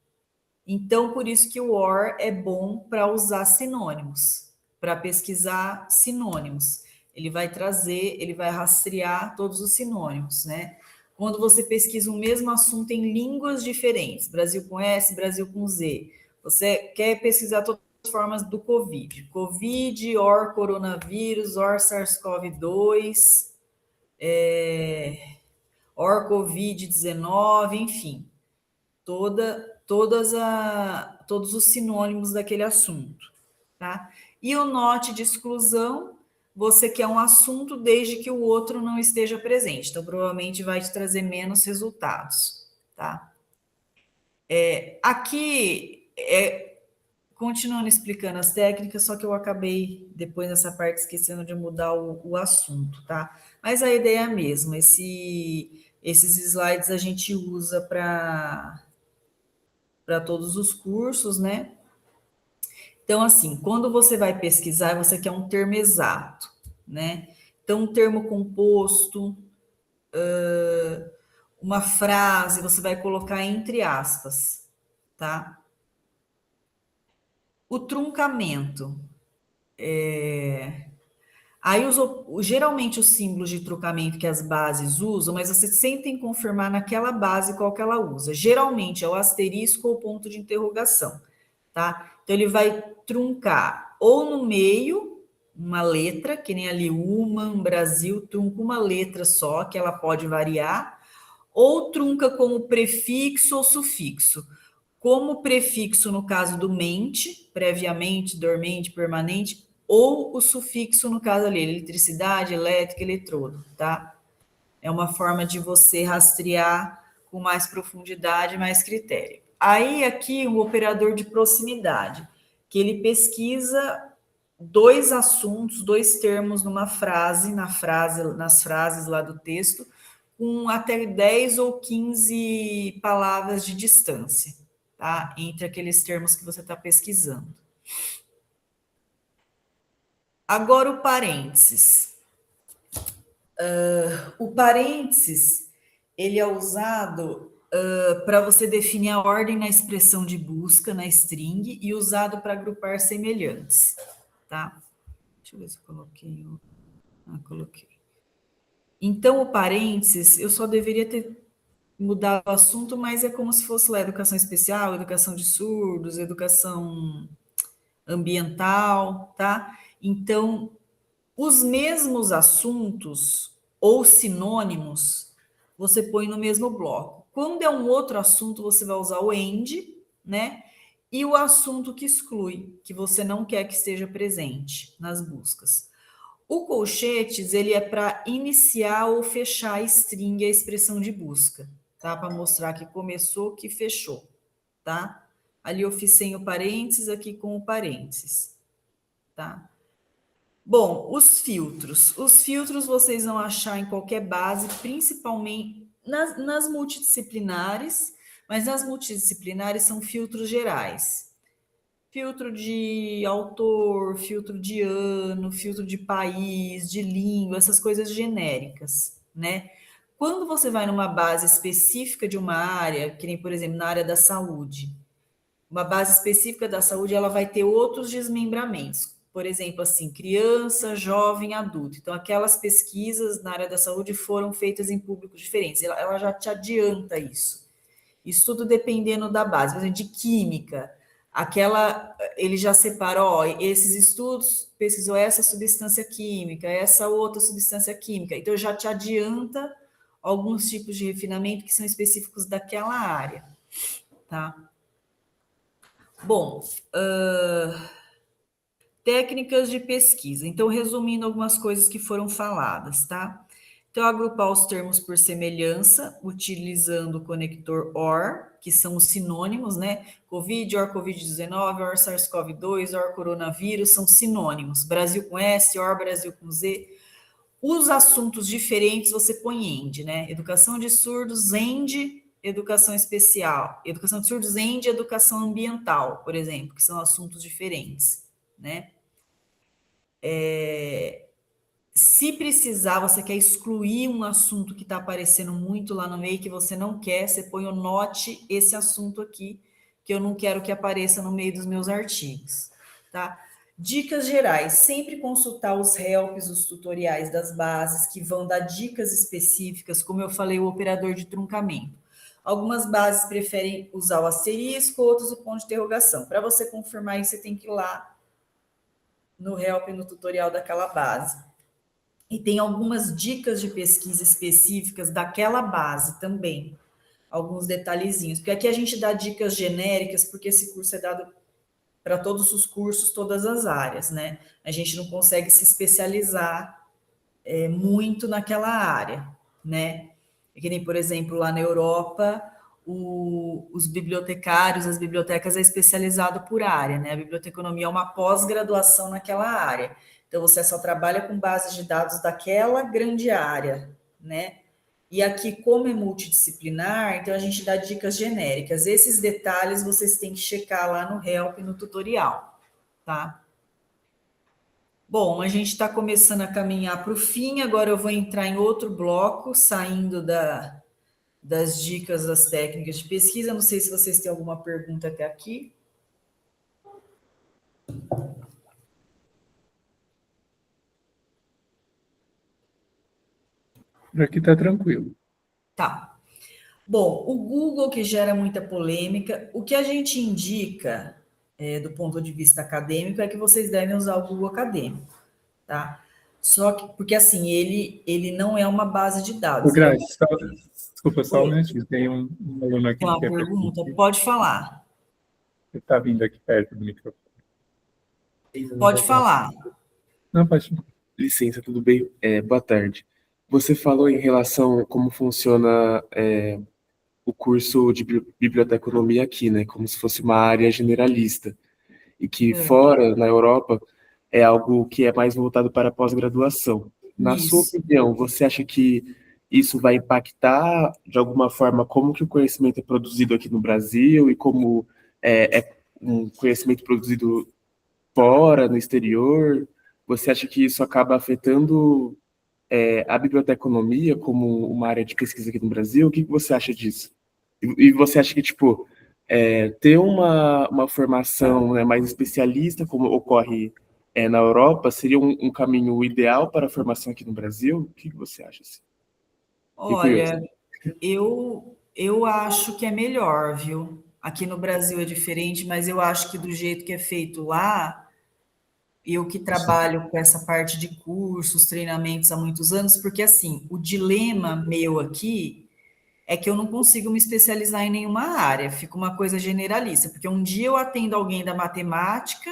Então, por isso que o OR é bom para usar sinônimos, para pesquisar sinônimos. Ele vai trazer, ele vai rastrear todos os sinônimos, né? Quando você pesquisa o mesmo assunto em línguas diferentes, Brasil com S, Brasil com Z, você quer pesquisar todas as formas do COVID. COVID, OR coronavírus, OR SARS-CoV-2, OR Covid-19, enfim, todos os sinônimos daquele assunto, tá? E o NOT de exclusão, você quer um assunto desde que o outro não esteja presente, então provavelmente vai te trazer menos resultados, tá? Aqui, continuando explicando as técnicas, só que eu acabei depois nessa parte esquecendo de mudar o assunto, tá? Mas a ideia é a mesma, esses slides a gente usa para todos os cursos, né? Então, assim, quando você vai pesquisar, você quer um termo exato, né? Então, um termo composto, uma frase, você vai colocar entre aspas, tá? O truncamento. Aí, geralmente, os símbolos de truncamento que as bases usam, mas você sempre tem que confirmar naquela base qual que ela usa. Geralmente, é o asterisco ou ponto de interrogação, tá? Então, ele vai truncar ou no meio, uma letra, que nem ali Human, Brasil, trunca uma letra só, que ela pode variar, ou trunca como prefixo ou sufixo. Como prefixo no caso do mente, previamente, dormente, permanente, ou o sufixo no caso ali, eletricidade, elétrica, eletrodo, tá? É uma forma de você rastrear com mais profundidade, mais critério. Aí aqui um operador de proximidade, que ele pesquisa dois assuntos, dois termos numa frase, nas frases lá do texto, com até 10 ou 15 palavras de distância, tá? Entre aqueles termos que você está pesquisando. Agora o parênteses. O parênteses, ele é usado para você definir a ordem na expressão de busca, na string, e usado para agrupar semelhantes, tá? Deixa eu ver se eu coloquei. Coloquei. Então, o parênteses, eu só deveria ter mudado o assunto, mas é como se fosse lá educação especial, educação de surdos, educação ambiental, tá? Então, os mesmos assuntos ou sinônimos você põe no mesmo bloco. Quando é um outro assunto, você vai usar o AND, né? E o assunto que exclui, que você não quer que esteja presente nas buscas. O colchetes, ele é para iniciar ou fechar a string, a expressão de busca, tá? Para mostrar que começou, que fechou, tá? Ali eu fiz sem o parênteses, aqui com o parênteses, tá? Bom, os filtros. Os filtros vocês vão achar em qualquer base, principalmente nas multidisciplinares, mas nas multidisciplinares são filtros gerais. Filtro de autor, filtro de ano, filtro de país, de língua, essas coisas genéricas, né? Quando você vai numa base específica de uma área, que nem, por exemplo, na área da saúde, uma base específica da saúde, ela vai ter outros desmembramentos. Por exemplo, assim, criança, jovem, adulto. Então, aquelas pesquisas na área da saúde foram feitas em públicos diferentes. Ela já te adianta isso. Isso tudo dependendo da base. Por exemplo, de química, ele já separa, ó, esses estudos pesquisou essa substância química, essa outra substância química. Então, já te adianta alguns tipos de refinamento que são específicos daquela área, tá? Bom, técnicas de pesquisa. Então, resumindo algumas coisas que foram faladas, tá? Então, agrupar os termos por semelhança, utilizando o conector OR, que são os sinônimos, né? Covid, OR Covid-19, OR SARS-CoV-2, OR coronavírus, são sinônimos. Brasil com S, OR Brasil com Z. Os assuntos diferentes você põe END, né? Educação de surdos, END, educação especial. Educação de surdos, END, educação ambiental, por exemplo, que são assuntos diferentes, né? Se precisar, você quer excluir um assunto que está aparecendo muito lá no meio, que você não quer, você põe o note esse assunto aqui, que eu não quero que apareça no meio dos meus artigos, tá? Dicas gerais, sempre consultar os helps, os tutoriais das bases, que vão dar dicas específicas, como eu falei, o operador de truncamento. Algumas bases preferem usar o asterisco, outros o ponto de interrogação. Para você confirmar isso, você tem que ir lá no help, no tutorial daquela base. E tem algumas dicas de pesquisa específicas daquela base também, alguns detalhezinhos, porque aqui a gente dá dicas genéricas, porque esse curso é dado para todos os cursos, todas as áreas, né? A gente não consegue se especializar muito naquela área, né? É que nem, por exemplo, lá na Europa, os bibliotecários, as bibliotecas é especializado por área, né? A biblioteconomia é uma pós-graduação naquela área. Então, você só trabalha com bases de dados daquela grande área, né? E aqui, como é multidisciplinar, então a gente dá dicas genéricas. Esses detalhes vocês têm que checar lá no help, no tutorial, tá? Bom, a gente está começando a caminhar para o fim, agora eu vou entrar em outro bloco, saindo das dicas, das técnicas de pesquisa. Não sei se vocês têm alguma pergunta até aqui. Por aqui está tranquilo. Tá. Bom, o Google, que gera muita polêmica, o que a gente indica, do ponto de vista acadêmico, é que vocês devem usar o Google Acadêmico, tá? Só que, porque assim, ele não é uma base de O dados, ele é Grazi, desculpa só um Oi, minutinho. Tem um aluno aqui que uma quer pergunta? perguntar. Pode falar. Você está vindo aqui perto do microfone. Pode falar. Não, pode. Licença, tudo bem? Boa tarde. Você falou em relação a como funciona o curso de biblioteconomia aqui, né? Como se fosse uma área generalista. E que fora, na Europa, é algo que é mais voltado para a pós-graduação. Na sua Isso. opinião, você acha que isso vai impactar, de alguma forma, como que o conhecimento é produzido aqui no Brasil e como é um conhecimento produzido fora, no exterior? Você acha que isso acaba afetando a biblioteconomia como uma área de pesquisa aqui no Brasil? O que você acha disso? E você acha que, tipo, ter uma formação, né, mais especialista, como ocorre na Europa, seria um caminho ideal para a formação aqui no Brasil? O que você acha? Assim? Fiquei curioso. Olha, eu acho que é melhor, viu? Aqui no Brasil é diferente, mas eu acho que do jeito que é feito lá, eu que trabalho com essa parte de cursos, treinamentos há muitos anos, porque assim, o dilema meu aqui é que eu não consigo me especializar em nenhuma área, fica uma coisa generalista, porque um dia eu atendo alguém da matemática,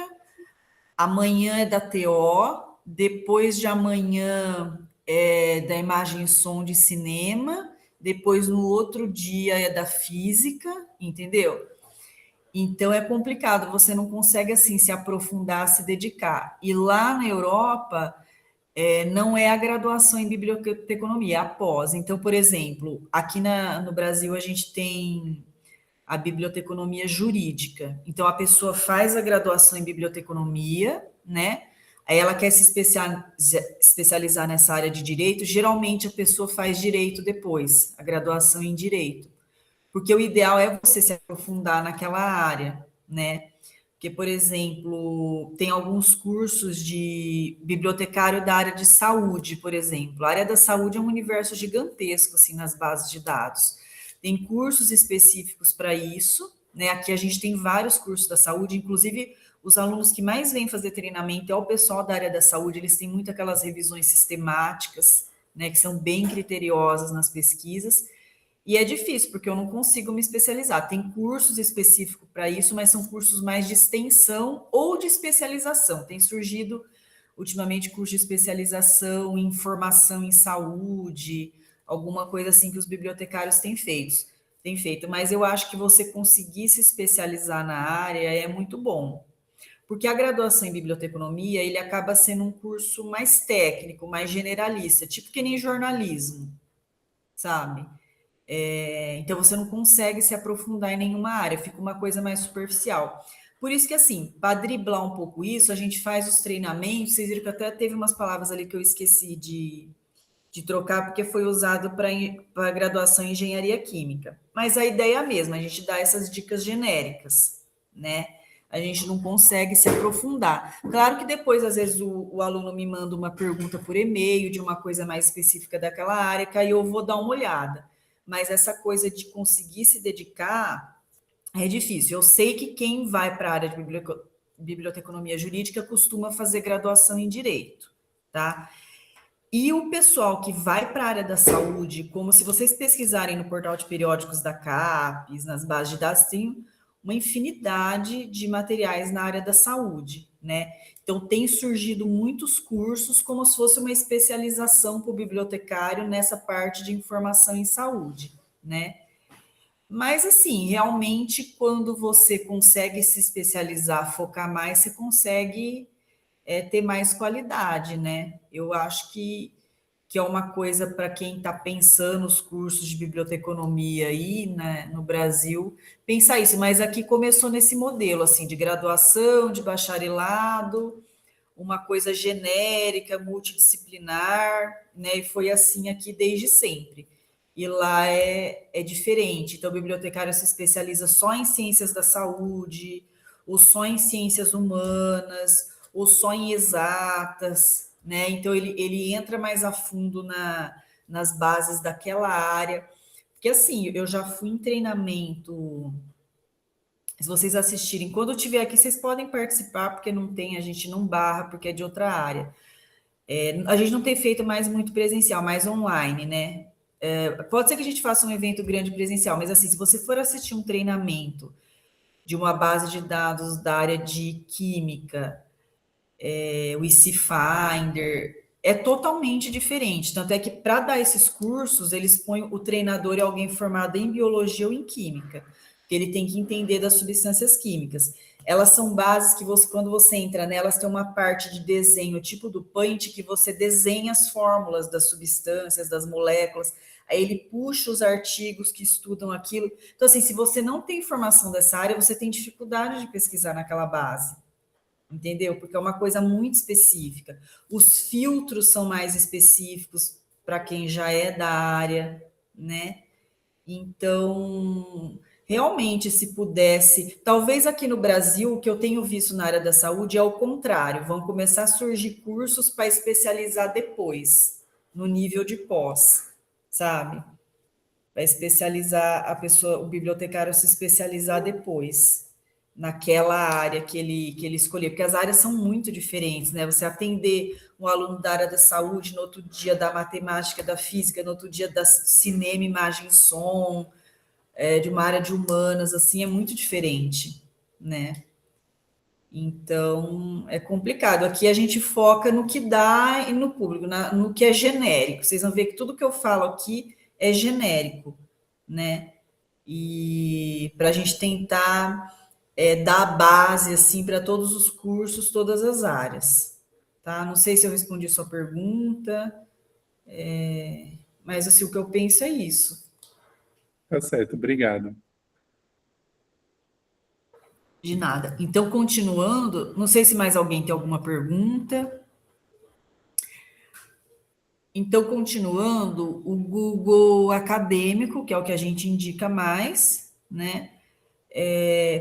amanhã é da TO, depois de amanhã é da imagem e som de cinema, depois no outro dia é da física, entendeu? Então é complicado, você não consegue assim se aprofundar, se dedicar. E lá na Europa não é a graduação em biblioteconomia, é a pós. Então, por exemplo, aqui no Brasil a gente tem a biblioteconomia jurídica. Então a pessoa faz a graduação em biblioteconomia, né? Aí ela quer se especializar nessa área de direito, geralmente a pessoa faz direito depois, a graduação em direito. Porque o ideal é você se aprofundar naquela área, né? Porque, por exemplo, tem alguns cursos de bibliotecário da área de saúde, por exemplo. A área da saúde é um universo gigantesco, assim, nas bases de dados. Tem cursos específicos para isso, né? Aqui a gente tem vários cursos da saúde, inclusive os alunos que mais vêm fazer treinamento é o pessoal da área da saúde, eles têm muito aquelas revisões sistemáticas, né, que são bem criteriosas nas pesquisas, e é difícil, porque eu não consigo me especializar. Tem cursos específicos para isso, mas são cursos mais de extensão ou de especialização. Tem surgido, ultimamente, curso de especialização em formação em saúde, alguma coisa assim que os bibliotecários têm feito. Mas eu acho que você conseguir se especializar na área é muito bom. Porque a graduação em biblioteconomia, ele acaba sendo um curso mais técnico, mais generalista, tipo que nem jornalismo, sabe? Então você não consegue se aprofundar em nenhuma área, fica uma coisa mais superficial. Por isso que, assim, para driblar um pouco isso, a gente faz os treinamentos. Vocês viram que até teve umas palavras ali que eu esqueci de trocar, porque foi usado para graduação em engenharia química. Mas a ideia é a mesma, a gente dá essas dicas genéricas, né? A gente não consegue se aprofundar. Claro que depois, às vezes, o aluno me manda uma pergunta por e-mail de uma coisa mais específica daquela área, que aí eu vou dar uma olhada. Mas essa coisa de conseguir se dedicar é difícil. Eu sei que quem vai para a área de biblioteconomia jurídica costuma fazer graduação em direito, tá? E o pessoal que vai para a área da saúde, como se vocês pesquisarem no portal de periódicos da CAPES, nas bases de dados, tem uma infinidade de materiais na área da saúde, né? Então, tem surgido muitos cursos como se fosse uma especialização para o bibliotecário nessa parte de informação em saúde, né? Mas, assim, realmente, quando você consegue se especializar, focar mais, você consegue ter mais qualidade, né? Eu acho que é uma coisa para quem está pensando os cursos de biblioteconomia aí, né, no Brasil, pensar isso. Mas aqui começou nesse modelo, assim, de graduação, de bacharelado, uma coisa genérica, multidisciplinar, né? E foi assim aqui desde sempre. E lá é diferente. Então, o bibliotecário se especializa só em ciências da saúde, ou só em ciências humanas, ou só em exatas, né? Então, ele entra mais a fundo nas bases daquela área. Porque, assim, eu já fui em treinamento. Se vocês assistirem, quando eu estiver aqui, vocês podem participar, porque não tem, a gente não barra, porque é de outra área. A gente não tem feito mais muito presencial, mais online, né? Pode ser que a gente faça um evento grande presencial, mas assim, se você for assistir um treinamento de uma base de dados da área de química, o EC Finder, é totalmente diferente. Tanto é que para dar esses cursos, eles põem o treinador é alguém formado em biologia ou em química, porque ele tem que entender das substâncias químicas. Elas são bases que você, quando você entra nelas, tem uma parte de desenho, tipo do Paint, que você desenha as fórmulas das substâncias, das moléculas. Aí ele puxa os artigos que estudam aquilo. Então, assim, se você não tem informação dessa área, você tem dificuldade de pesquisar naquela base. Entendeu? Porque é uma coisa muito específica. Os filtros são mais específicos para quem já é da área, né? Então, realmente, se pudesse, talvez aqui no Brasil, o que eu tenho visto na área da saúde é o contrário, vão começar a surgir cursos para especializar depois, no nível de pós, sabe? Para especializar a pessoa, o bibliotecário se especializar depois naquela área que ele escolher, porque as áreas são muito diferentes, né? Você atender um aluno da área da saúde, no outro dia da matemática, da física, no outro dia da cinema, imagem e som, de uma área de humanas, assim, é muito diferente, né? Então, é complicado. Aqui a gente foca no que dá e no público, no que é genérico. Vocês vão ver que tudo que eu falo aqui é genérico, né? E para a gente tentar dar a base assim para todos os cursos, todas as áreas, tá? Não sei se eu respondi sua pergunta, mas assim o que eu penso é isso. Tá certo, obrigado. De nada. Então, continuando, não sei se mais alguém tem alguma pergunta. Então, continuando, o Google Acadêmico, que é o que a gente indica mais, né?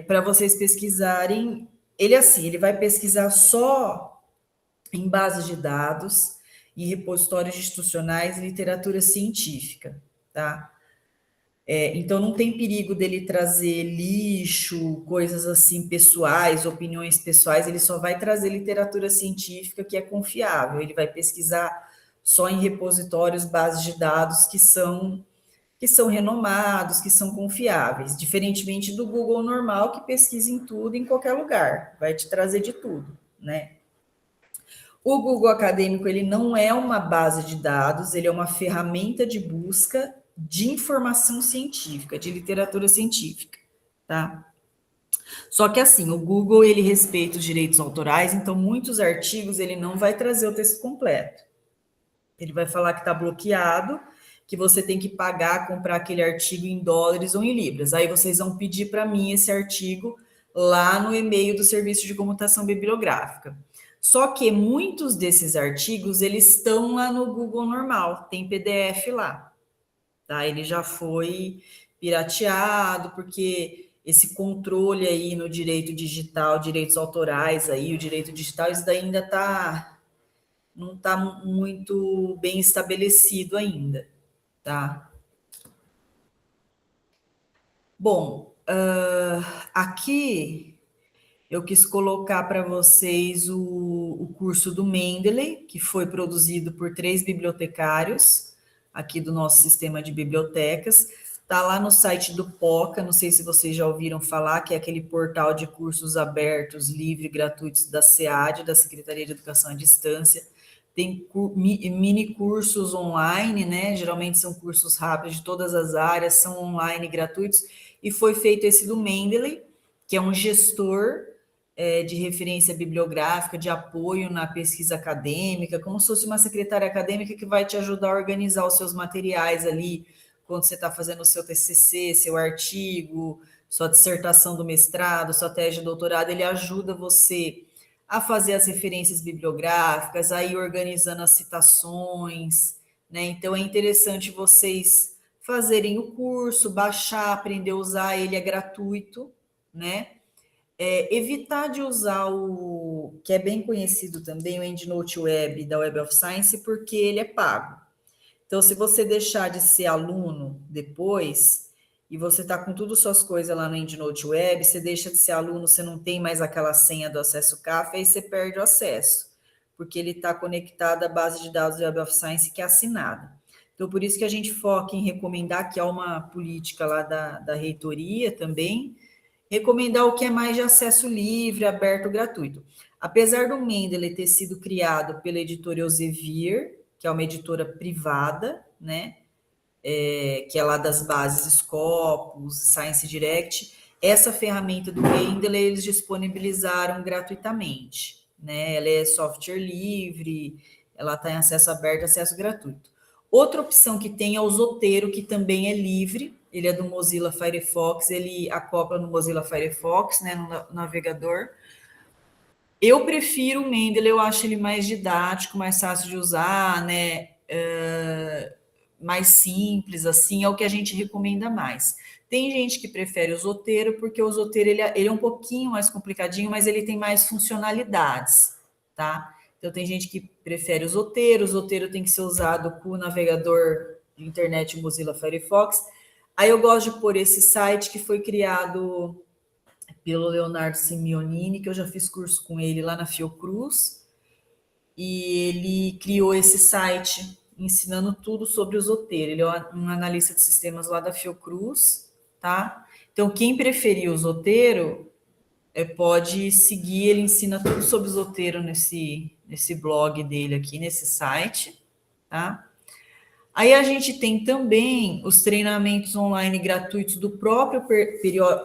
Para vocês pesquisarem, ele assim, ele vai pesquisar só em bases de dados, em repositórios institucionais e literatura científica, tá? Então, não tem perigo dele trazer lixo, coisas assim pessoais, opiniões pessoais, ele só vai trazer literatura científica que é confiável, ele vai pesquisar só em repositórios, bases de dados que são renomados, que são confiáveis, diferentemente do Google normal, que pesquisa em tudo, em qualquer lugar, vai te trazer de tudo, né? O Google Acadêmico, ele não é uma base de dados, ele é uma ferramenta de busca de informação científica, de literatura científica, tá? Só que assim, o Google, ele respeita os direitos autorais, então muitos artigos ele não vai trazer o texto completo. Ele vai falar que está bloqueado, que você tem que pagar, comprar aquele artigo em dólares ou em libras. Aí vocês vão pedir para mim esse artigo lá no e-mail do Serviço de Comutação Bibliográfica. Só que muitos desses artigos, eles estão lá no Google normal, tem PDF lá, tá? Ele já foi pirateado, porque esse controle aí no direito digital, direitos autorais aí, o direito digital, isso daí ainda não está muito bem estabelecido ainda, tá? Bom, aqui eu quis colocar para vocês o curso do Mendeley, que foi produzido por 3 bibliotecários aqui do nosso sistema de bibliotecas. Está lá no site do POCA, não sei se vocês já ouviram falar, que é aquele portal de cursos abertos, livre e gratuitos da SEAD, da Secretaria de Educação à Distância. Tem mini cursos online, né? Geralmente são cursos rápidos de todas as áreas, são online gratuitos, e foi feito esse do Mendeley, que é um gestor de referência bibliográfica, de apoio na pesquisa acadêmica, como se fosse uma secretária acadêmica que vai te ajudar a organizar os seus materiais ali, quando você está fazendo o seu TCC, seu artigo, sua dissertação do mestrado, sua tese de doutorado, ele ajuda você a fazer as referências bibliográficas, a ir organizando as citações, né? Então, é interessante vocês fazerem o curso, baixar, aprender a usar, ele é gratuito, né? Evitar de usar o que é bem conhecido também, o EndNote Web da Web of Science, porque ele é pago. Então, se você deixar de ser aluno depois, e você está com todas as suas coisas lá no EndNote Web, você deixa de ser aluno, você não tem mais aquela senha do acesso CAF, aí você perde o acesso, porque ele está conectado à base de dados da Web of Science que é assinada. Então, por isso que a gente foca em recomendar, que há uma política lá da reitoria também, recomendar o que é mais de acesso livre, aberto, gratuito. Apesar do Mendeley ter sido criado pela editora Elsevier, que é uma editora privada, né? Que é lá das bases Scopus, Science Direct, essa ferramenta do Mendeley eles disponibilizaram gratuitamente, né? Ela é software livre, ela está em acesso aberto, acesso gratuito. Outra opção que tem é o Zotero, que também é livre, ele é do Mozilla Firefox, ele acopla no Mozilla Firefox, né, no navegador. Eu prefiro o Mendeley, eu acho ele mais didático, mais fácil de usar, né, mais simples, assim, é o que a gente recomenda mais. Tem gente que prefere o Zotero, porque o Zotero ele é um pouquinho mais complicadinho, mas ele tem mais funcionalidades, tá? Então, tem gente que prefere o Zotero tem que ser usado com o navegador de internet Mozilla Firefox. Aí eu gosto de pôr esse site que foi criado pelo Leonardo Simeonini, que eu já fiz curso com ele lá na Fiocruz, e ele criou esse site ensinando tudo sobre o Zotero. Ele é um analista de sistemas lá da Fiocruz, tá? Então, quem preferir o Zotero pode seguir, ele ensina tudo sobre o Zotero nesse blog dele aqui, nesse site, tá? Aí a gente tem também os treinamentos online gratuitos do próprio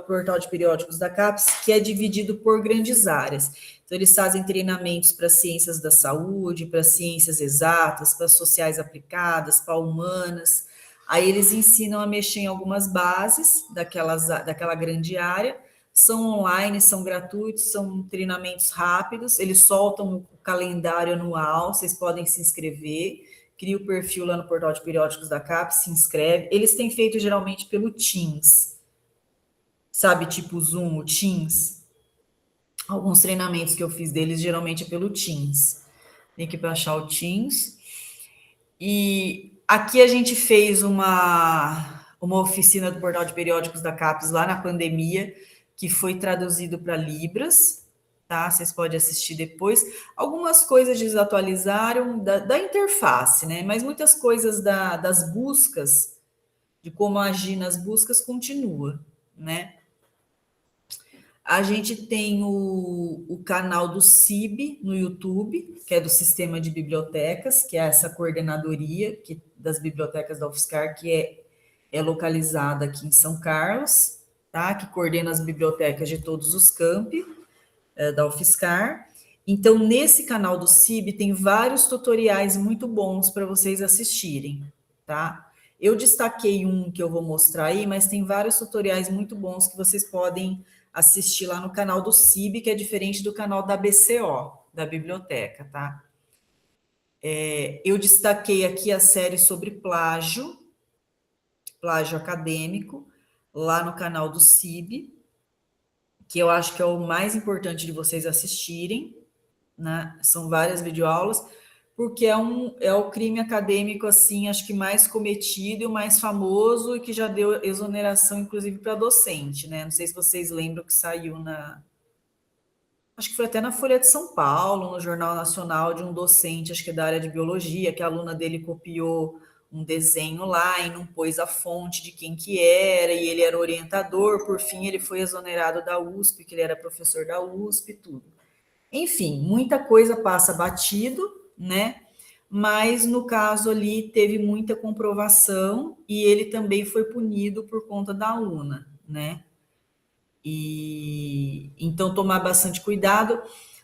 portal de periódicos da CAPES, que é dividido por grandes áreas. Então, eles fazem treinamentos para ciências da saúde, para ciências exatas, para sociais aplicadas, para humanas. Aí eles ensinam a mexer em algumas bases daquela grande área. São online, são gratuitos, são treinamentos rápidos. Eles soltam o calendário anual, vocês podem se inscrever. Cria o perfil lá no portal de periódicos da CAPES, se inscreve. Eles têm feito geralmente pelo Teams, sabe, tipo Zoom, o Teams. Alguns treinamentos que eu fiz deles geralmente é pelo Teams. Tem que baixar o Teams. E aqui a gente fez uma oficina do portal de periódicos da CAPES lá na pandemia, que foi traduzido para Libras, tá? Vocês podem assistir depois. Algumas coisas desatualizaram da interface, né? Mas muitas coisas das buscas, de como agir nas buscas, continua, né? A gente tem o canal do CIB no YouTube, que é do Sistema de Bibliotecas, que é essa coordenadoria das bibliotecas da UFSCar, que é localizada aqui em São Carlos, tá? Que coordena as bibliotecas de todos os campi da UFSCar. Então, nesse canal do CIB tem vários tutoriais muito bons para vocês assistirem, tá? Eu destaquei um que eu vou mostrar aí, mas tem vários tutoriais muito bons que vocês podem assistir lá no canal do CIB, que é diferente do canal da BCO, da biblioteca, tá? Eu destaquei aqui a série sobre plágio acadêmico, lá no canal do CIB, que eu acho que é o mais importante de vocês assistirem, né? São várias videoaulas, porque é o crime acadêmico, assim, acho que mais cometido e o mais famoso, e que já deu exoneração, inclusive, para docente, né? Não sei se vocês lembram que saiu acho que foi até na Folha de São Paulo, no Jornal Nacional, de um docente, acho que da área de biologia, que a aluna dele copiou um desenho lá e não pôs a fonte de quem que era, e ele era orientador, por fim ele foi exonerado da USP, que ele era professor da USP, tudo. Enfim, muita coisa passa batido, né? Mas no caso ali teve muita comprovação e ele também foi punido por conta da aluna, né? E então tomar bastante cuidado.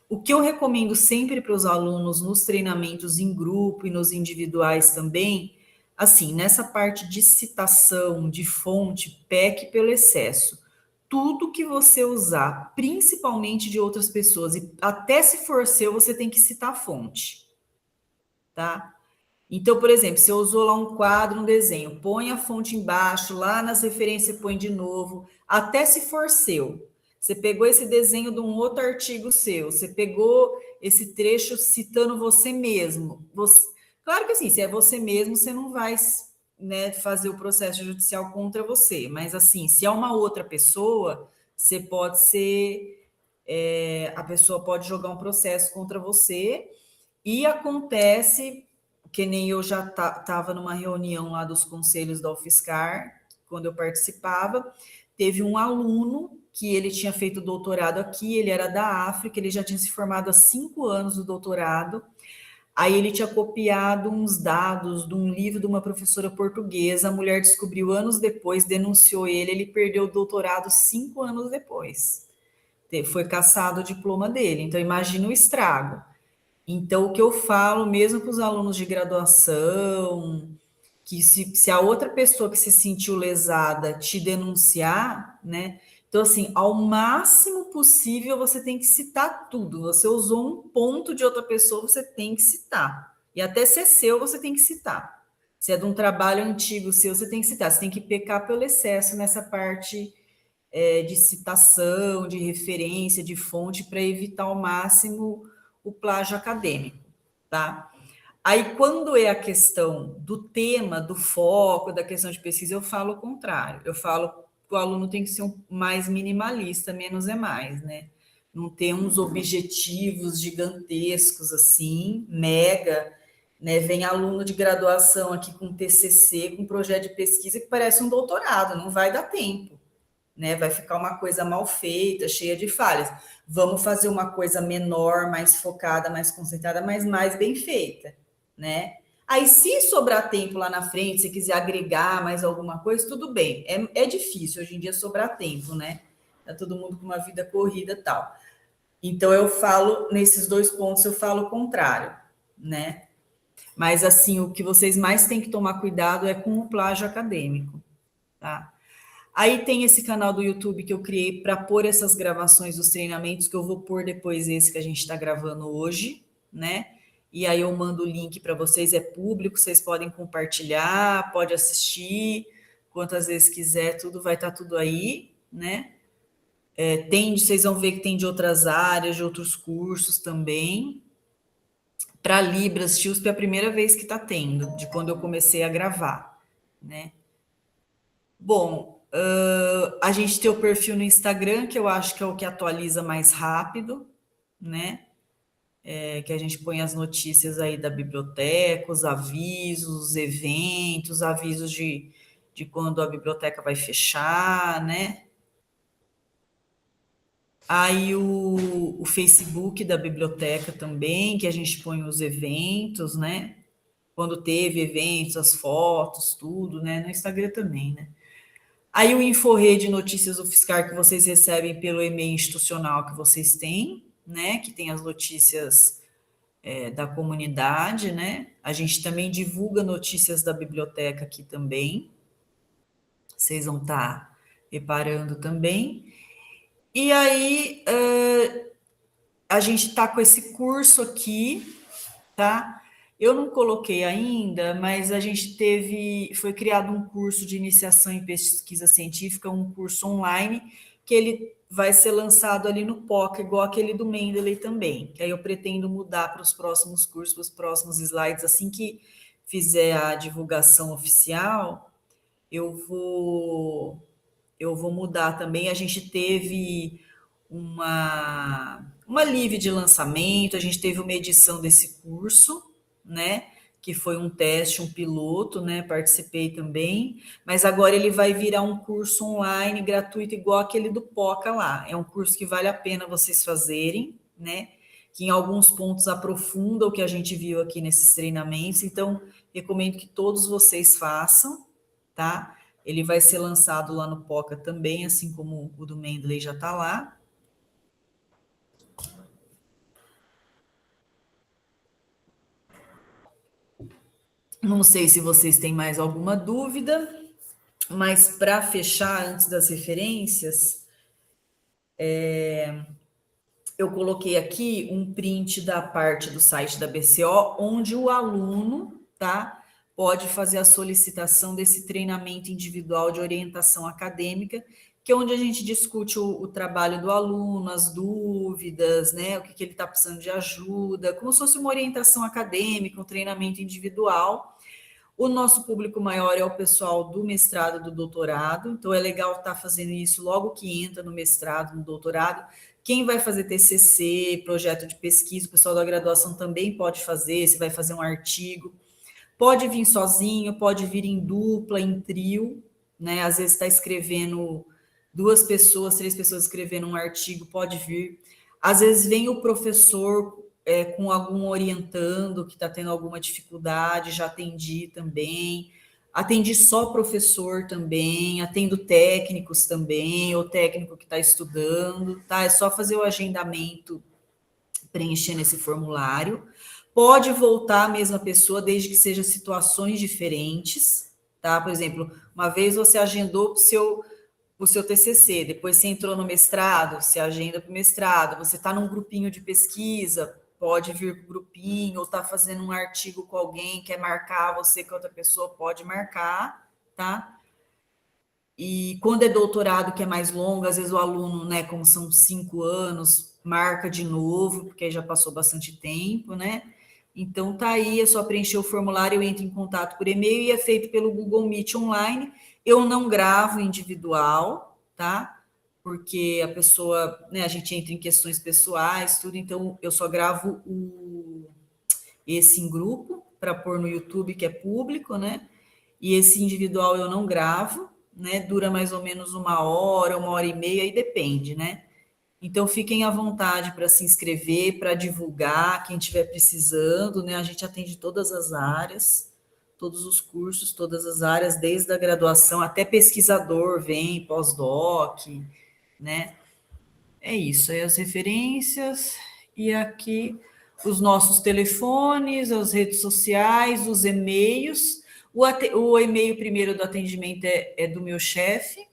O que eu recomendo sempre para os alunos nos treinamentos em grupo e nos individuais também, assim, nessa parte de citação, de fonte, peque pelo excesso. Tudo que você usar, principalmente de outras pessoas, e até se for seu, você tem que citar a fonte, tá? Então, por exemplo, você usou lá um quadro, um desenho, põe a fonte embaixo, lá nas referências põe de novo, até se for seu. Você pegou esse desenho de um outro artigo seu, você pegou esse trecho citando você mesmo. Claro que assim, se é você mesmo, você não vai, né, fazer o processo judicial contra você, mas assim, se é uma outra pessoa, você pode ser, a pessoa pode jogar um processo contra você, e acontece, que nem eu já estava numa reunião lá dos conselhos da UFSCar, quando eu participava, teve um aluno que ele tinha feito doutorado aqui, ele era da África, ele já tinha se formado há 5 anos do doutorado, aí ele tinha copiado uns dados de um livro de uma professora portuguesa, a mulher descobriu anos depois, denunciou ele perdeu o doutorado 5 anos depois. Foi cassado o diploma dele, então imagina o estrago. Então, o que eu falo, mesmo para os alunos de graduação, que se a outra pessoa que se sentiu lesada te denunciar, né? Então, assim, ao máximo possível, você tem que citar tudo. Você usou um ponto de outra pessoa, você tem que citar. E até se é seu, você tem que citar. Se é de um trabalho antigo seu, você tem que citar. Você tem que pecar pelo excesso nessa parte de citação, de referência, de fonte, para evitar ao máximo o plágio acadêmico, tá? Aí, quando é a questão do tema, do foco, da questão de pesquisa, eu falo o contrário. Eu falo que o aluno tem que ser mais minimalista, menos é mais, né? Não ter uns objetivos gigantescos, assim, mega, né? Vem aluno de graduação aqui com TCC, com projeto de pesquisa que parece um doutorado, não vai dar tempo, né? Vai ficar uma coisa mal feita, cheia de falhas. Vamos fazer uma coisa menor, mais focada, mais concentrada, mas mais bem feita, né? Aí, se sobrar tempo lá na frente, se quiser agregar mais alguma coisa, tudo bem. É difícil hoje em dia sobrar tempo, né? Tá todo mundo com uma vida corrida e tal. Então, eu falo, nesses 2 pontos, eu falo o contrário, né? Mas, assim, o que vocês mais têm que tomar cuidado é com o plágio acadêmico, tá? Aí tem esse canal do YouTube que eu criei para pôr essas gravações dos treinamentos, que eu vou pôr depois esse que a gente está gravando hoje, né? E aí eu mando o link para vocês, é público, vocês podem compartilhar, pode assistir, quantas vezes quiser, tudo vai estar tudo aí, né? Vocês vão ver que tem de outras áreas, de outros cursos também. Para Libras, TIUSP é a primeira vez que está tendo, de quando eu comecei a gravar, né? Bom, a gente tem o perfil no Instagram, que eu acho que é o que atualiza mais rápido, né? Que a gente põe as notícias aí da biblioteca, os avisos, os eventos, avisos de quando a biblioteca vai fechar, né? Aí o Facebook da biblioteca também, que a gente põe os eventos, né? Quando teve eventos, as fotos, tudo, né? No Instagram também, né? Aí o InfoRede Notícias UFSCar que vocês recebem pelo e-mail institucional que vocês têm, né? Que tem as notícias da comunidade, né? A gente também divulga notícias da biblioteca aqui também. Vocês vão estar reparando também. E aí, a gente está com esse curso aqui, tá? Eu não coloquei ainda, mas a gente foi criado um curso de iniciação em pesquisa científica, um curso online, que ele vai ser lançado ali no POC, igual aquele do Mendeley também, que aí eu pretendo mudar para os próximos cursos, para os próximos slides, assim que fizer a divulgação oficial, eu vou mudar também. A gente teve uma live de lançamento, a gente teve uma edição desse curso, né? Que foi um teste, um piloto, né? Participei também, mas agora ele vai virar um curso online gratuito, igual aquele do POCA lá. É um curso que vale a pena vocês fazerem, né? Que em alguns pontos aprofunda o que a gente viu aqui nesses treinamentos, então recomendo que todos vocês façam, tá? Ele vai ser lançado lá no POCA também, assim como o do Mendeley já está lá. Não sei se vocês têm mais alguma dúvida, mas para fechar, antes das referências, eu coloquei aqui um print da parte do site da BCO, onde o aluno, tá, pode fazer a solicitação desse treinamento individual de orientação acadêmica, que é onde a gente discute o trabalho do aluno, as dúvidas, né, o que ele está precisando de ajuda, como se fosse uma orientação acadêmica, um treinamento individual. O nosso público maior é o pessoal do mestrado, do doutorado, então é legal estar fazendo isso logo que entra no mestrado, no doutorado. Quem vai fazer TCC, projeto de pesquisa, o pessoal da graduação também pode fazer, você vai fazer um artigo. Pode vir sozinho, pode vir em dupla, em trio, né? Às vezes está escrevendo 2 pessoas, 3 pessoas escrevendo um artigo, pode vir. Às vezes vem o professor com algum orientando que está tendo alguma dificuldade, já atendi também. Atendi só professor também, atendo técnicos também, ou técnico que está estudando, tá? É só fazer o agendamento, preenchendo esse formulário. Pode voltar a mesma pessoa, desde que sejam situações diferentes, tá? Por exemplo, uma vez você agendou o seu TCC, depois você entrou no mestrado, você agenda para o mestrado, você está num grupinho de pesquisa, pode vir para o grupinho, ou está fazendo um artigo com alguém, quer marcar você com outra pessoa, pode marcar, tá? E quando é doutorado, que é mais longo, às vezes o aluno, né, como são 5 anos, marca de novo, porque já passou bastante tempo, né? Então tá aí, é só preencher o formulário, eu entro em contato por e-mail e é feito pelo Google Meet online. Eu não gravo individual, tá? Porque a pessoa, né, a gente entra em questões pessoais, tudo, então eu só gravo esse em grupo para pôr no YouTube, que é público, né? E esse individual eu não gravo, né? Dura mais ou menos 1 hora e meia, e depende, né? Então fiquem à vontade para se inscrever, para divulgar, quem estiver precisando, né? A gente atende todas as áreas, todos os cursos, todas as áreas, desde a graduação até pesquisador vem, pós-doc, né? É isso, aí as referências, e aqui os nossos telefones, as redes sociais, os e-mails. O e-mail primeiro do atendimento é do meu chefe,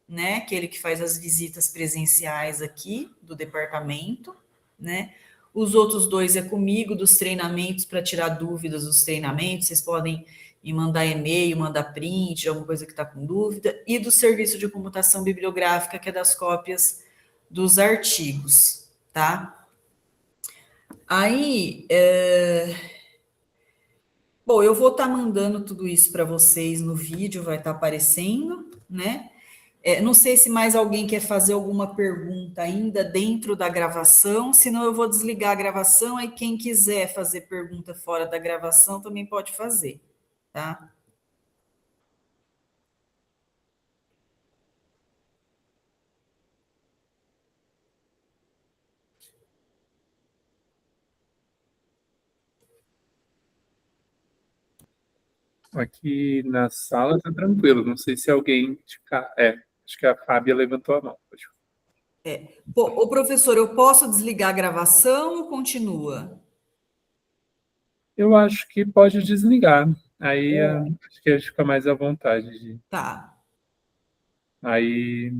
né? Que é ele que faz as visitas presenciais aqui do departamento, né? Os outros 2 é comigo, dos treinamentos, para tirar dúvidas dos treinamentos. Vocês podem me mandar e-mail, mandar print, alguma coisa que está com dúvida, e do serviço de computação bibliográfica, que é das cópias dos artigos, tá? Aí, bom, eu vou estar mandando tudo isso para vocês no vídeo, vai estar aparecendo, né? Não sei se mais alguém quer fazer alguma pergunta ainda dentro da gravação, senão eu vou desligar a gravação, aí quem quiser fazer pergunta fora da gravação também pode fazer, tá? Aqui na sala tá tranquilo, não sei se alguém... acho que a Fábia levantou a mão. Ô, professor, eu posso desligar a gravação ou continua? Eu acho que pode desligar, aí acho que a gente fica mais à vontade. Tá. Aí